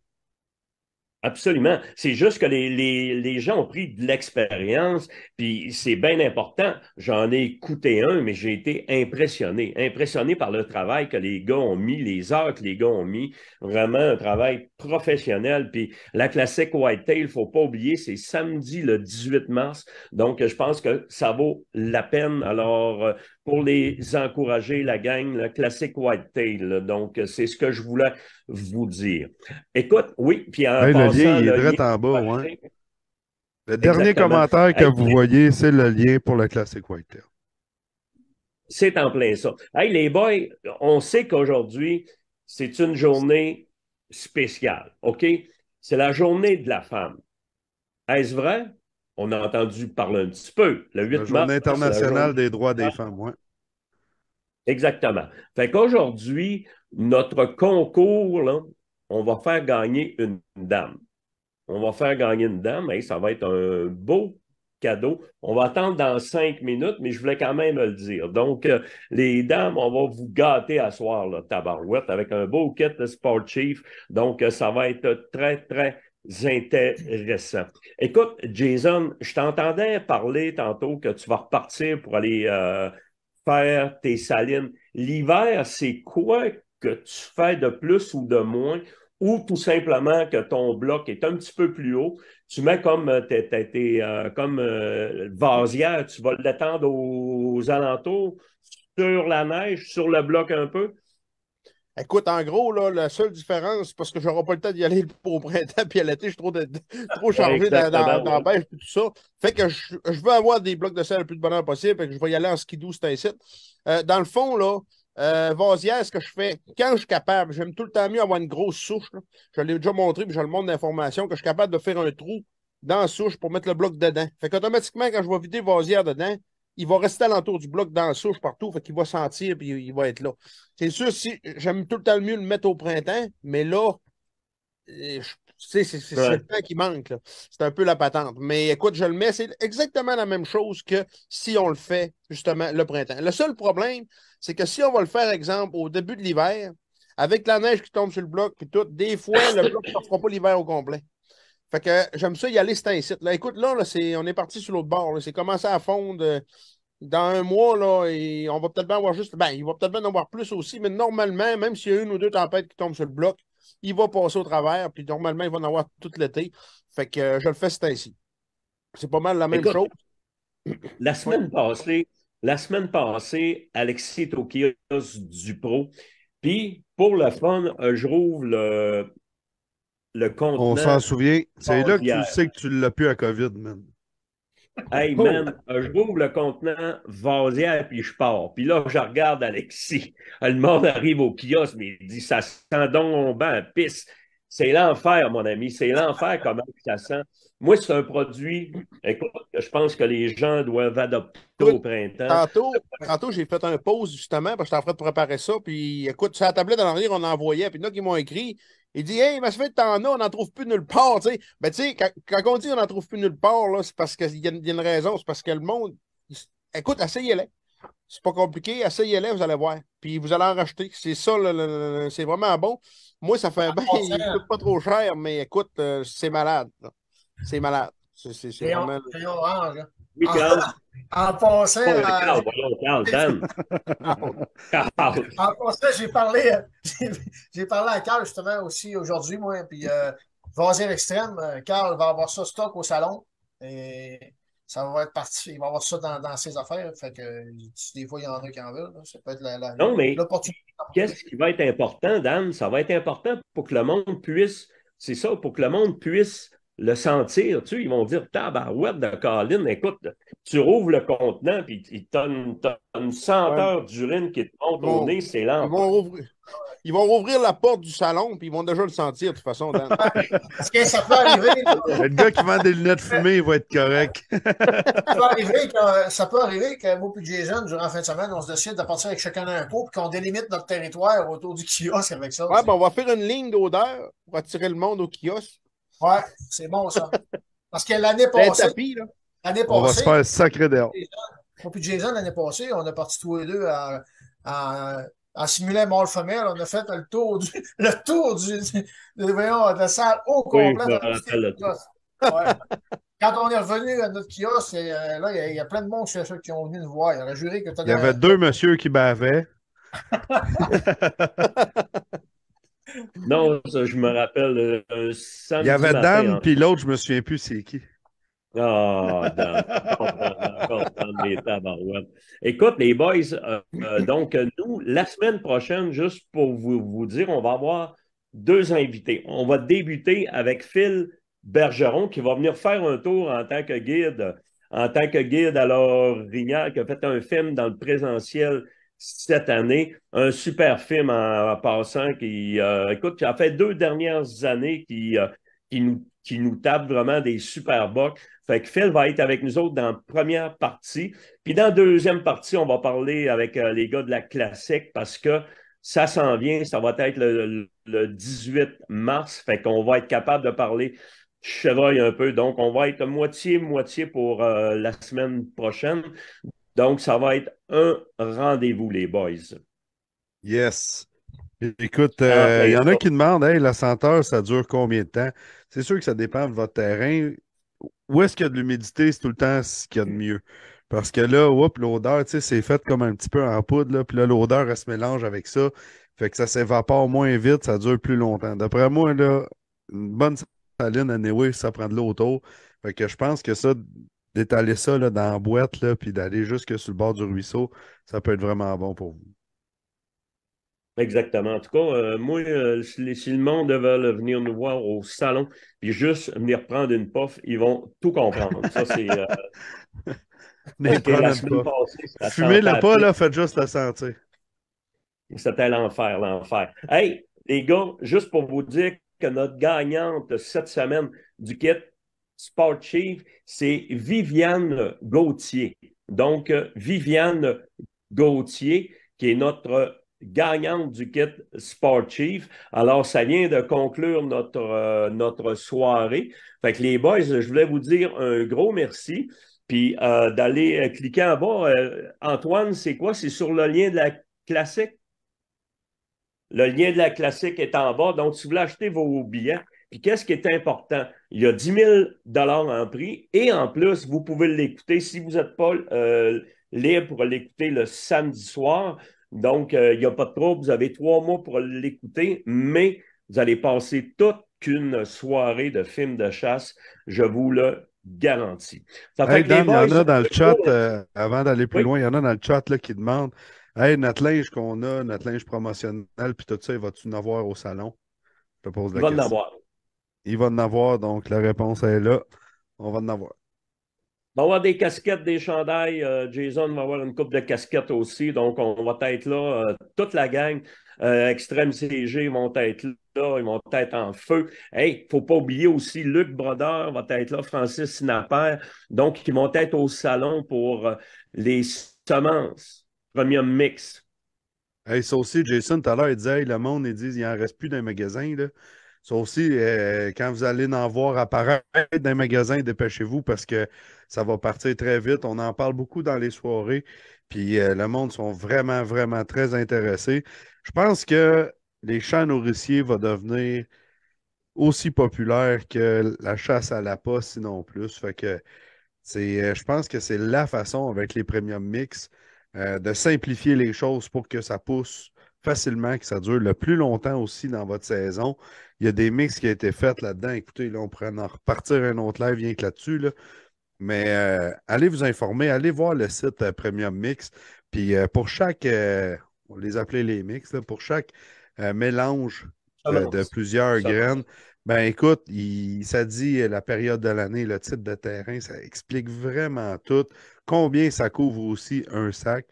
Absolument. C'est juste que les gens ont pris de l'expérience, puis c'est bien important. J'en ai écouté un, mais j'ai été impressionné par le travail que les gars ont mis, les heures que les gars ont mis. Vraiment un travail professionnel. Puis la classique Whitetail, il ne faut pas oublier, c'est samedi le 18 mars. Donc, je pense que ça vaut la peine. Alors, pour les encourager, la gang, le classique Whitetail. Là. Donc, c'est ce que je voulais vous dire. Écoute, oui, puis en hey, passant... le lien, il est le direct lien en bas, ouais. Le dernier Exactement. commentaire que vous voyez, c'est le lien pour le classique Whitetail. C'est en plein ça. Hey, les boys, on sait qu'aujourd'hui, c'est une journée spéciale, OK? C'est la journée de la femme. Est-ce vrai? On a entendu parler un petit peu. Le 8 La mars, journée internationale journée... des droits des femmes, oui. Exactement. Fait qu'aujourd'hui, notre concours, là, on va faire gagner une dame. On va faire gagner une dame. Hey, ça va être un beau cadeau. On va attendre dans 5 minutes, mais je voulais quand même le dire. Donc, les dames, on va vous gâter à soir, là, tabarouette, avec un beau kit de Sport Chief. Donc, ça va être très, très intéressant. Écoute, Jason, je t'entendais parler tantôt que tu vas repartir pour aller faire tes salines. L'hiver, c'est quoi que tu fais de plus ou de moins? Ou tout simplement que ton bloc est un petit peu plus haut, tu mets comme vasière, tu vas l'étendre aux alentours, sur la neige, sur le bloc un peu? Écoute, en gros, là, la seule différence, parce que je n'aurai pas le temps d'y aller au printemps, puis à l'été, je suis trop chargé dans la pêche et tout ça. Fait que je veux avoir des blocs de sel le plus de bonheur possible, fait que je vais y aller en skidoo, c'est un site. Dans le fond, là, vasière, ce que je fais, quand je suis capable, j'aime tout le temps mieux avoir une grosse souche. Là. Je l'ai déjà montré, puis je le montre d'information, que je suis capable de faire un trou dans la souche pour mettre le bloc dedans. Fait qu'automatiquement, quand je vais vider vasière dedans, il va rester alentour du bloc dans la souche partout, fait qu'il va sentir puis il va être là. C'est sûr, si j'aime tout le temps mieux le mettre au printemps, mais là, c'est le temps qui manque. C'est un peu la patente. Mais écoute, je le mets, c'est exactement la même chose que si on le fait justement le printemps. Le seul problème, c'est que si on va le faire, exemple, au début de l'hiver, avec la neige qui tombe sur le bloc et tout, des fois, le bloc ne fera pas l'hiver au complet. Fait que j'aime ça y aller, c'est un site. Là, écoute, là, on est parti sur l'autre bord. C'est commencé à fondre dans un mois, là, et on va peut-être bien avoir juste. Ben, il va peut-être bien en avoir plus aussi, mais normalement, même s'il y a une ou deux tempêtes qui tombent sur le bloc, il va passer au travers, puis normalement, il va en avoir tout l'été. Fait que je le fais, c'est ainsi. C'est pas mal la même chose. La semaine passée, Alexis est au kiosque du Pro. Puis, pour le fun, je rouvre le contenant. On s'en souvient. C'est là que tu sais que tu l'as plus à COVID, man. Hey, man, je rouvre le contenant vasière, puis je pars. Puis là, je regarde Alexis. Le monde arrive au kiosque, mais il dit, ça sent donc ben pisse. C'est l'enfer, mon ami. C'est l'enfer, comment ça sent. Moi, c'est un produit, écoute, je pense que les gens doivent adopter au printemps. Tantôt j'ai fait un pause, justement, parce que j'étais en train de préparer ça. Puis, écoute, sur la tablette en arrière, on envoyait. Puis là, qui m'ont écrit, il dit, hey, mais ça fait t'en as, on n'en trouve plus nulle part. Tu sais, ben, tu sais, quand on dit on n'en trouve plus nulle part, là, c'est parce qu'il y a une raison. C'est parce que le monde, écoute, essayez-les. C'est pas compliqué, essayez-les, vous allez voir. Puis vous allez en racheter. C'est ça, c'est vraiment bon. Moi, ça fait bien, il ne coûte pas trop cher, mais écoute, c'est malade. Là. C'est malade. C'est vraiment... C'est orange. Hein? Oui, Carl. En passant... Carl, Dan. En passant, j'ai parlé à Carl justement aussi aujourd'hui, moi, puis Vasière Extrême, Carl va avoir ça stock au salon et ça va être parti, il va avoir ça dans ses affaires, fait que des fois, il y en a qui en veulent, ça peut être non, mais l'opportunité. Qu'est-ce qui va être important, Dan? Ça va être important pour que le monde puisse, c'est ça, pour que le monde puisse le sentir, tu sais, ils vont dire, tabarouette de Colin, écoute, tu rouvres le contenant, puis t'as une senteur d'urine qui te monte au nez, c'est lent. Ils vont rouvrir la porte du salon, puis ils vont déjà le sentir, de toute façon, Dan. Parce que ça peut arriver. Le gars qui vend des lunettes fumées, il va être correct. Ça peut arriver que moi et Jason, durant la fin de semaine, on se décide de partir avec chacun un pot, puis qu'on délimite notre territoire autour du kiosque avec ça. Ouais, ben on va faire une ligne d'odeur pour attirer le monde au kiosque. Ouais, c'est bon, ça. Parce que l'année passée. Tapis, là. On va se faire sacré dehors. Moi et Jason, l'année passée, on est partis tous les deux en simulant mâle femelle. On a fait le tour de la salle au complet. Ouais. Quand on est revenu à notre kiosque, là, il y a plein de monde chez ceux qui ont venu nous voir. Il aurait juré que il y avait deux messieurs qui bavaient. Non, ça, je me rappelle un samedi. Il y avait matin, Dan, puis l'autre, je me souviens plus c'est qui. Ah, Dan. Les tabarouettes. Écoute, les boys, donc, nous, la semaine prochaine, juste pour vous dire, on va avoir deux invités. On va débuter avec Phil Bergeron, qui va venir faire un tour en tant que guide à l'Orignal, qui a fait un film dans le présentiel cette année. Un super film en passant qui, écoute, qui a fait 2 dernières années qui nous tape vraiment des super bucks. Fait que Phil va être avec nous autres dans la première partie. Puis dans la deuxième partie, on va parler avec les gars de la classique parce que ça s'en vient. Ça va être le 18 mars. Fait qu'on va être capable de parler chevreuil un peu. Donc, on va être moitié-moitié pour la semaine prochaine. Donc, ça va être un rendez-vous, les boys. Yes. Écoute, il y en a qui demandent, hey, la senteur, ça dure combien de temps? C'est sûr que ça dépend de votre terrain. Où est-ce qu'il y a de l'humidité, c'est tout le temps ce qu'il y a de mieux. Parce que là, l'odeur, tu sais, c'est fait comme un petit peu en poudre, là, puis là, l'odeur, elle se mélange avec ça. Fait que ça s'évapore moins vite, ça dure plus longtemps. D'après moi, là, une bonne saline, anyway, ça prend de l'eau autour. Fait que je pense que ça, d'étaler ça là, dans la boîte, là, puis d'aller jusque sur le bord du ruisseau, ça peut être vraiment bon pour vous. Exactement. En tout cas, moi, si le monde veut venir nous voir au salon puis juste venir prendre une puff, ils vont tout comprendre. Ça, c'est... la semaine passée, fumez-le pas, là, faites juste le sentir. C'était l'enfer. Hey, les gars, juste pour vous dire que notre gagnante cette semaine du kit Sport Chief, c'est Viviane Gauthier. Donc, Viviane Gauthier, qui est notre gagnante du kit Sport Chief. Alors, ça vient de conclure notre soirée. Fait que les boys, je voulais vous dire un gros merci. Puis d'aller cliquer en bas. Antoine, c'est quoi? C'est sur le lien de la classique? Le lien de la classique est en bas. Donc, si vous voulez acheter vos billets, puis qu'est-ce qui est important? Il y a 10 000 en prix et en plus, vous pouvez l'écouter si vous n'êtes pas libre pour l'écouter le samedi soir. Donc, il n'y a pas de trouble. Vous avez 3 mois pour l'écouter, mais vous allez passer toute une soirée de films de chasse. Je vous le garantis. Ça fait que Dan, les boys, il y en a dans le chat, avant d'aller plus loin, il y en a dans le chat là, qui demandent hey, notre linge qu'on a, notre linge promotionnel, puis tout ça, il va-tu en avoir au salon? Je te pose la question. Il va en avoir. Il va en avoir, donc la réponse est là. On va en avoir. On va avoir des casquettes, des chandails. Jason va avoir une coupe de casquettes aussi. Donc, on va être là. Toute la gang. Extrême CG vont être là. Ils vont être en feu. Hey, il ne faut pas oublier aussi Luc Brodeur va être là. Francis Sinapère. Donc, ils vont être au salon pour les semences. Premium mix. Hey, ça aussi, Jason, tout à l'heure, il disait hey, le monde, ils disent il n'en reste plus dans les magasins. Là. Ça aussi, quand vous allez en voir apparaître dans les magasins, dépêchez-vous parce que ça va partir très vite. On en parle beaucoup dans les soirées. Puis le monde sont vraiment, vraiment très intéressés. Je pense que les champs nourriciers vont devenir aussi populaires que la chasse à la poste, sinon plus. Fait que je pense que c'est la façon avec les premium mix de simplifier les choses pour que ça pousse facilement, que ça dure le plus longtemps aussi dans votre saison. Il y a des mix qui ont été faits là-dedans. Écoutez, là, on pourrait en repartir un autre live rien que là-dessus. Là. Mais allez vous informer, allez voir le site Premium Mix. Puis pour chaque, on les appelait les mix, là, pour chaque mélange de plusieurs graines, Ben écoute, ça dit la période de l'année, le type de terrain, ça explique vraiment tout. Combien ça couvre aussi un sac.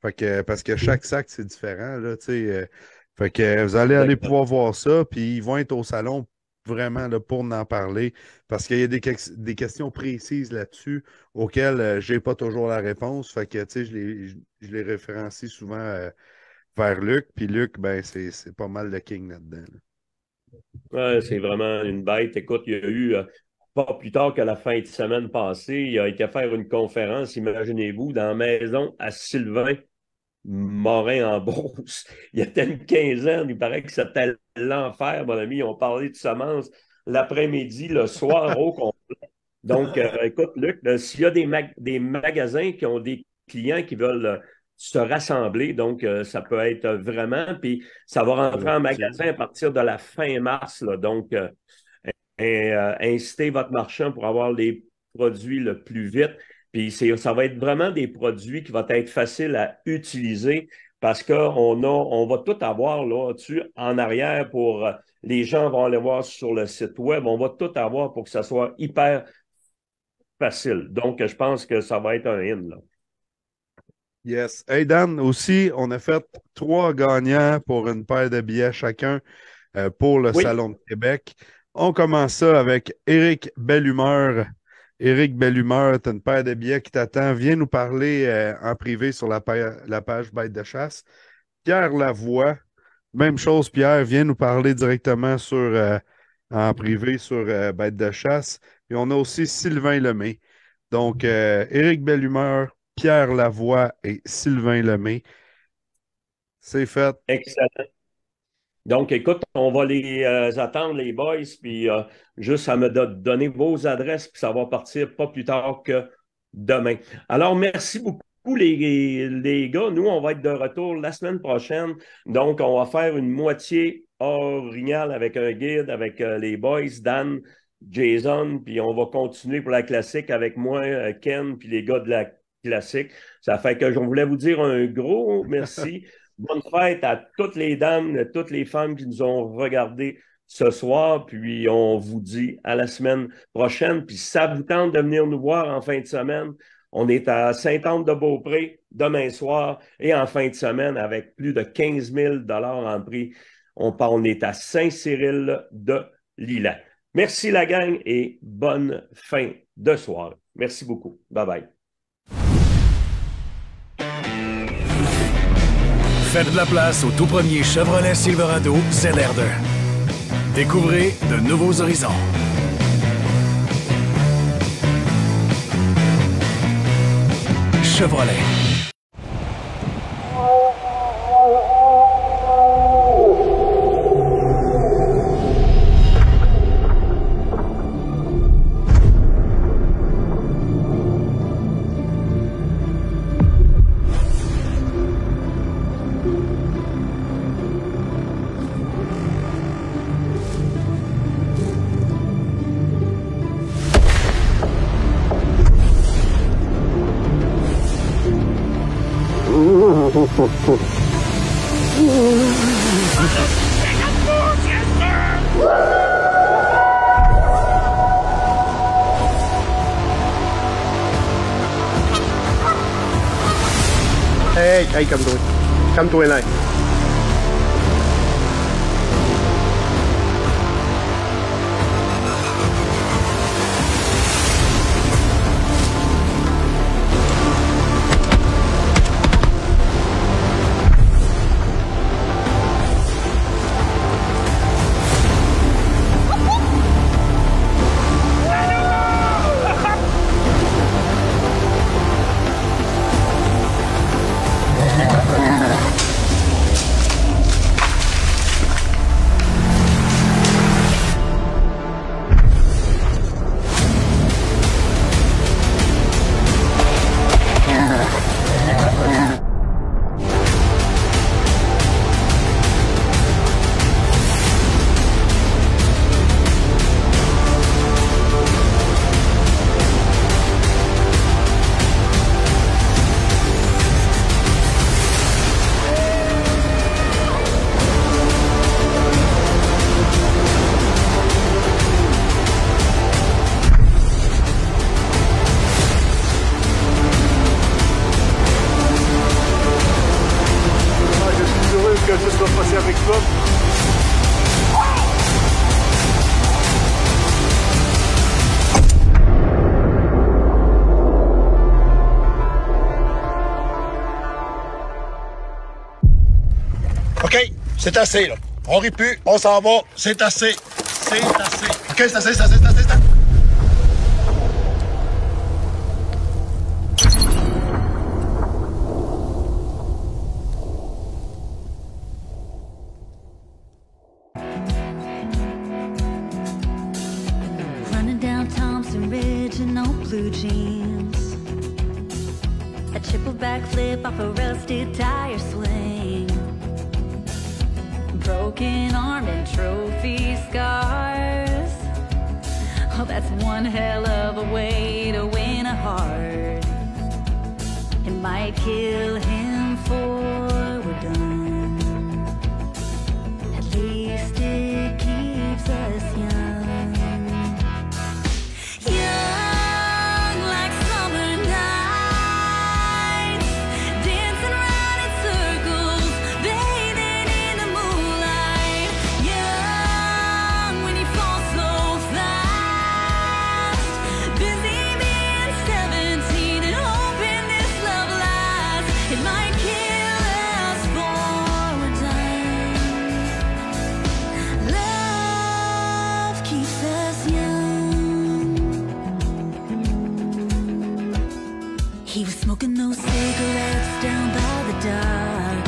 Fait que, parce que chaque sac, c'est différent, là, tu sais. Fait que vous allez aller pouvoir voir ça, puis ils vont être au salon vraiment là, pour en parler, parce qu'il y a des questions précises là-dessus auxquelles j'ai pas toujours la réponse. Fait que, tu sais, je les référencie souvent vers Luc, puis Luc, ben, c'est pas mal le king là-dedans. Là. Ouais, c'est vraiment une bête. Écoute, il y a eu, pas plus tard que la fin de semaine passée, il a été faire une conférence, imaginez-vous, dans la maison à Sylvain Morin en Beauce. Il y a peut-être une quinzaine, il paraît que c'était l'enfer, mon ami. On parlait de semences l'après-midi, le soir au complet. Donc, écoute, Luc, s'il y a des magasins qui ont des clients qui veulent se rassembler, donc ça peut être vraiment, puis ça va rentrer en magasin à partir de la fin mars, là, donc incitez votre marchand pour avoir les produits le plus vite. Puis ça va être vraiment des produits qui vont être faciles à utiliser parce qu'on va tout avoir là-dessus en arrière pour les gens vont aller voir sur le site web. On va tout avoir pour que ça soit hyper facile. Donc, je pense que ça va être un in. Là. Yes. Hey Dan, aussi, on a fait 3 gagnants pour une paire de billets chacun pour le Salon de Québec. On commence ça avec Éric Bellumeur. Éric Bellumeur, tu as une paire de billets qui t'attend. Viens nous parler en privé sur la page Bête de chasse. Pierre Lavoie, même chose, Pierre, viens nous parler directement en privé sur Bête de chasse. Et on a aussi Sylvain Lemay. Donc, Éric Bellumeur, Pierre Lavoie et Sylvain Lemay. C'est fait. Excellent. Donc, écoute, on va les attendre, les boys, puis juste à me donner vos adresses, puis ça va partir pas plus tard que demain. Alors, merci beaucoup, les gars. Nous, on va être de retour la semaine prochaine. Donc, on va faire une moitié originale avec un guide, avec les boys, Dan, Jason, puis on va continuer pour la classique avec moi, Ken, puis les gars de la classique. Ça fait que je voulais vous dire un gros merci. Bonne fête à toutes les dames, à toutes les femmes qui nous ont regardés ce soir. Puis on vous dit à la semaine prochaine. Puis si ça vous tente de venir nous voir en fin de semaine, on est à Sainte-Anne-de-Beaupré demain soir et en fin de semaine avec plus de 15 000 $ en prix. On est à Saint-Cyril-de-Lilan. Merci la gang et bonne fin de soirée. Merci beaucoup. Bye bye. Faites de la place au tout premier Chevrolet Silverado ZR2. Découvrez de nouveaux horizons. Chevrolet. Hey, calme-toi là. C'est assez, là. On rit plus, on s'en va. C'est assez. C'est assez. OK, c'est assez, c'est assez, c'est assez, c'est assez. Running down Thompson Ridge in old blue jeans. A triple backflip off a rusted tire swing. Broken arm and trophy scars. Oh, that's one hell of a way to win a heart. It might kill him before we're done. At least it keeps us young. Young like summer nights, dancing around in circles, bathing in the moonlight. Young when you fall so fast, busy being 17 and hoping this love lasts. It might kill us before we're done. Love keeps us young. He was smoking those cigarettes down by the dock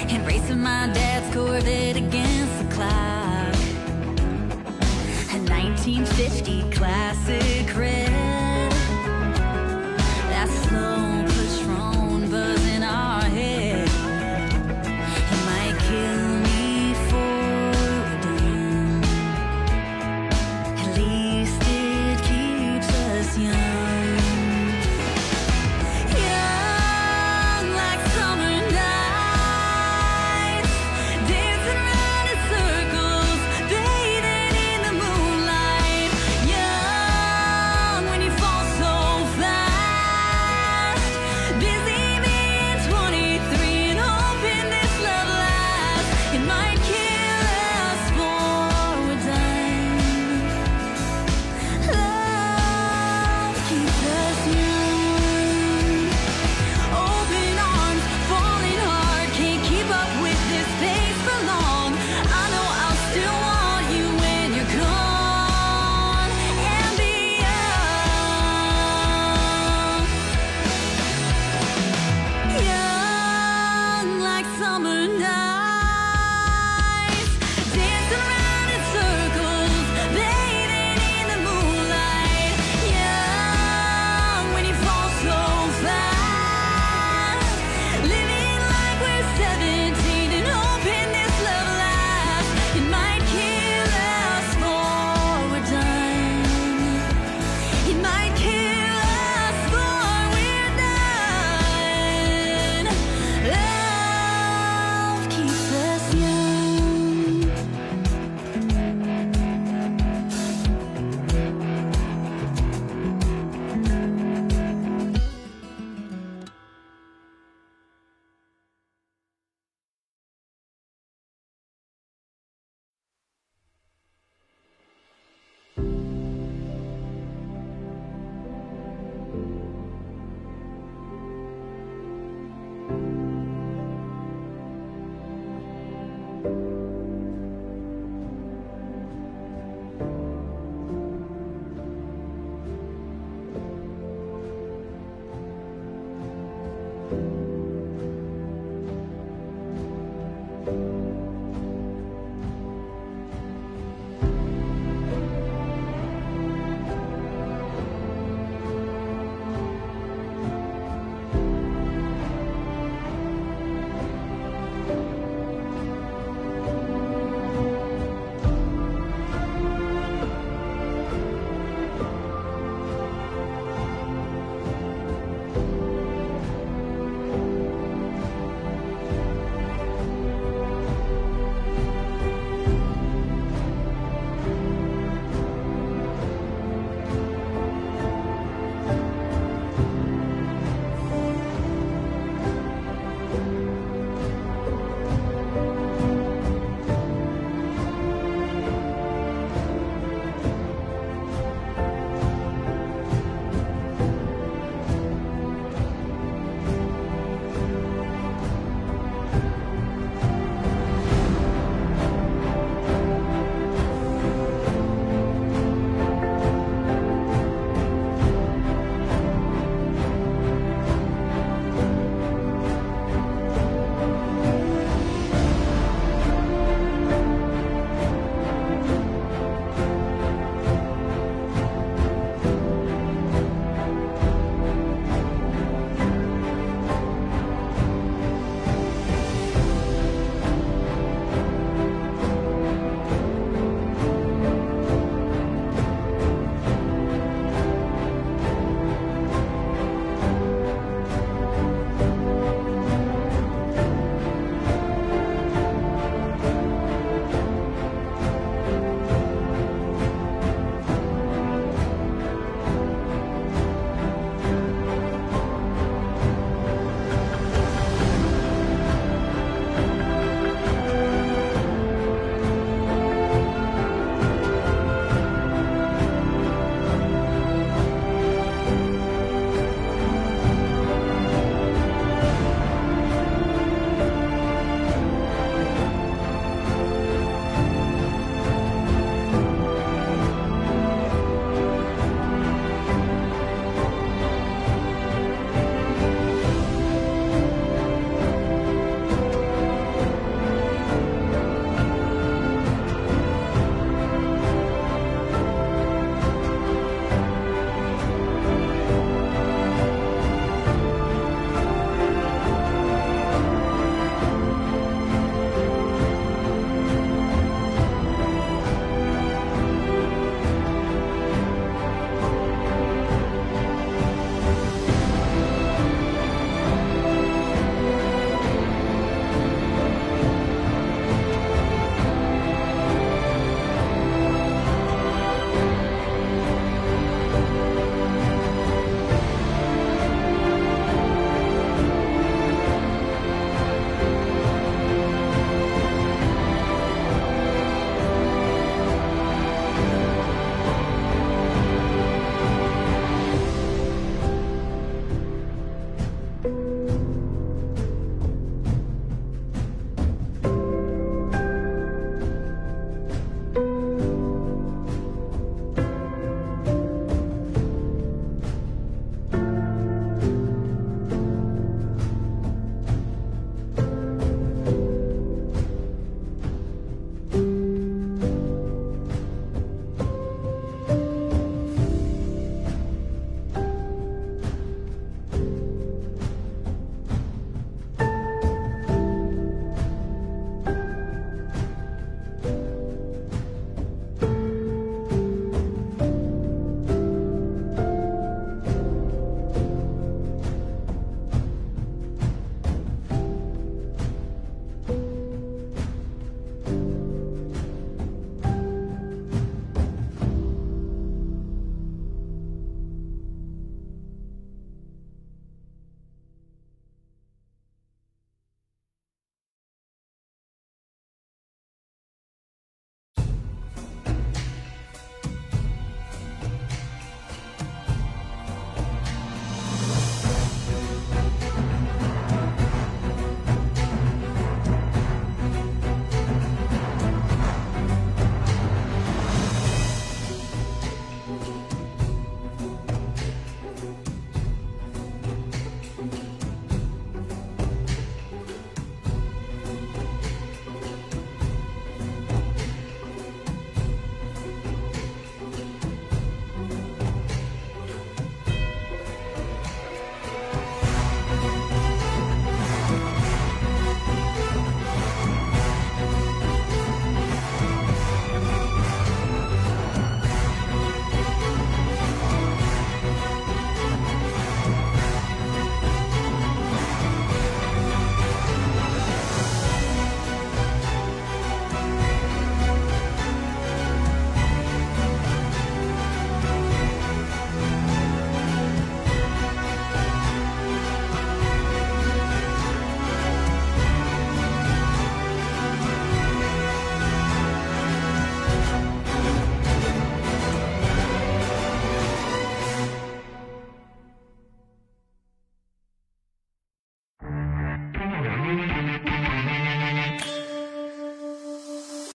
and racing my dad's Corvette against the clock. A 1950 classic red. That slow Patron buzz in our head. It might kill me before we're done. At least it keeps us young. Young like summer nights, dancing around in circles, bathing in the moonlight. Young when you fall so fast, busy being 23 and hoping this love lasts. It might kill us before we're done. Love keeps us young. Open arms, falling hard, can't keep up with this pace for long. I know I'll still want you when you're gone and beyond. Young like summer nights, dancing around in circles, bathing in the moonlight. Young when you fall so fast, living like we're 17 and hoping this love lasts. It might kill us before we're done. It might kill us before we're done. Love keeps us young.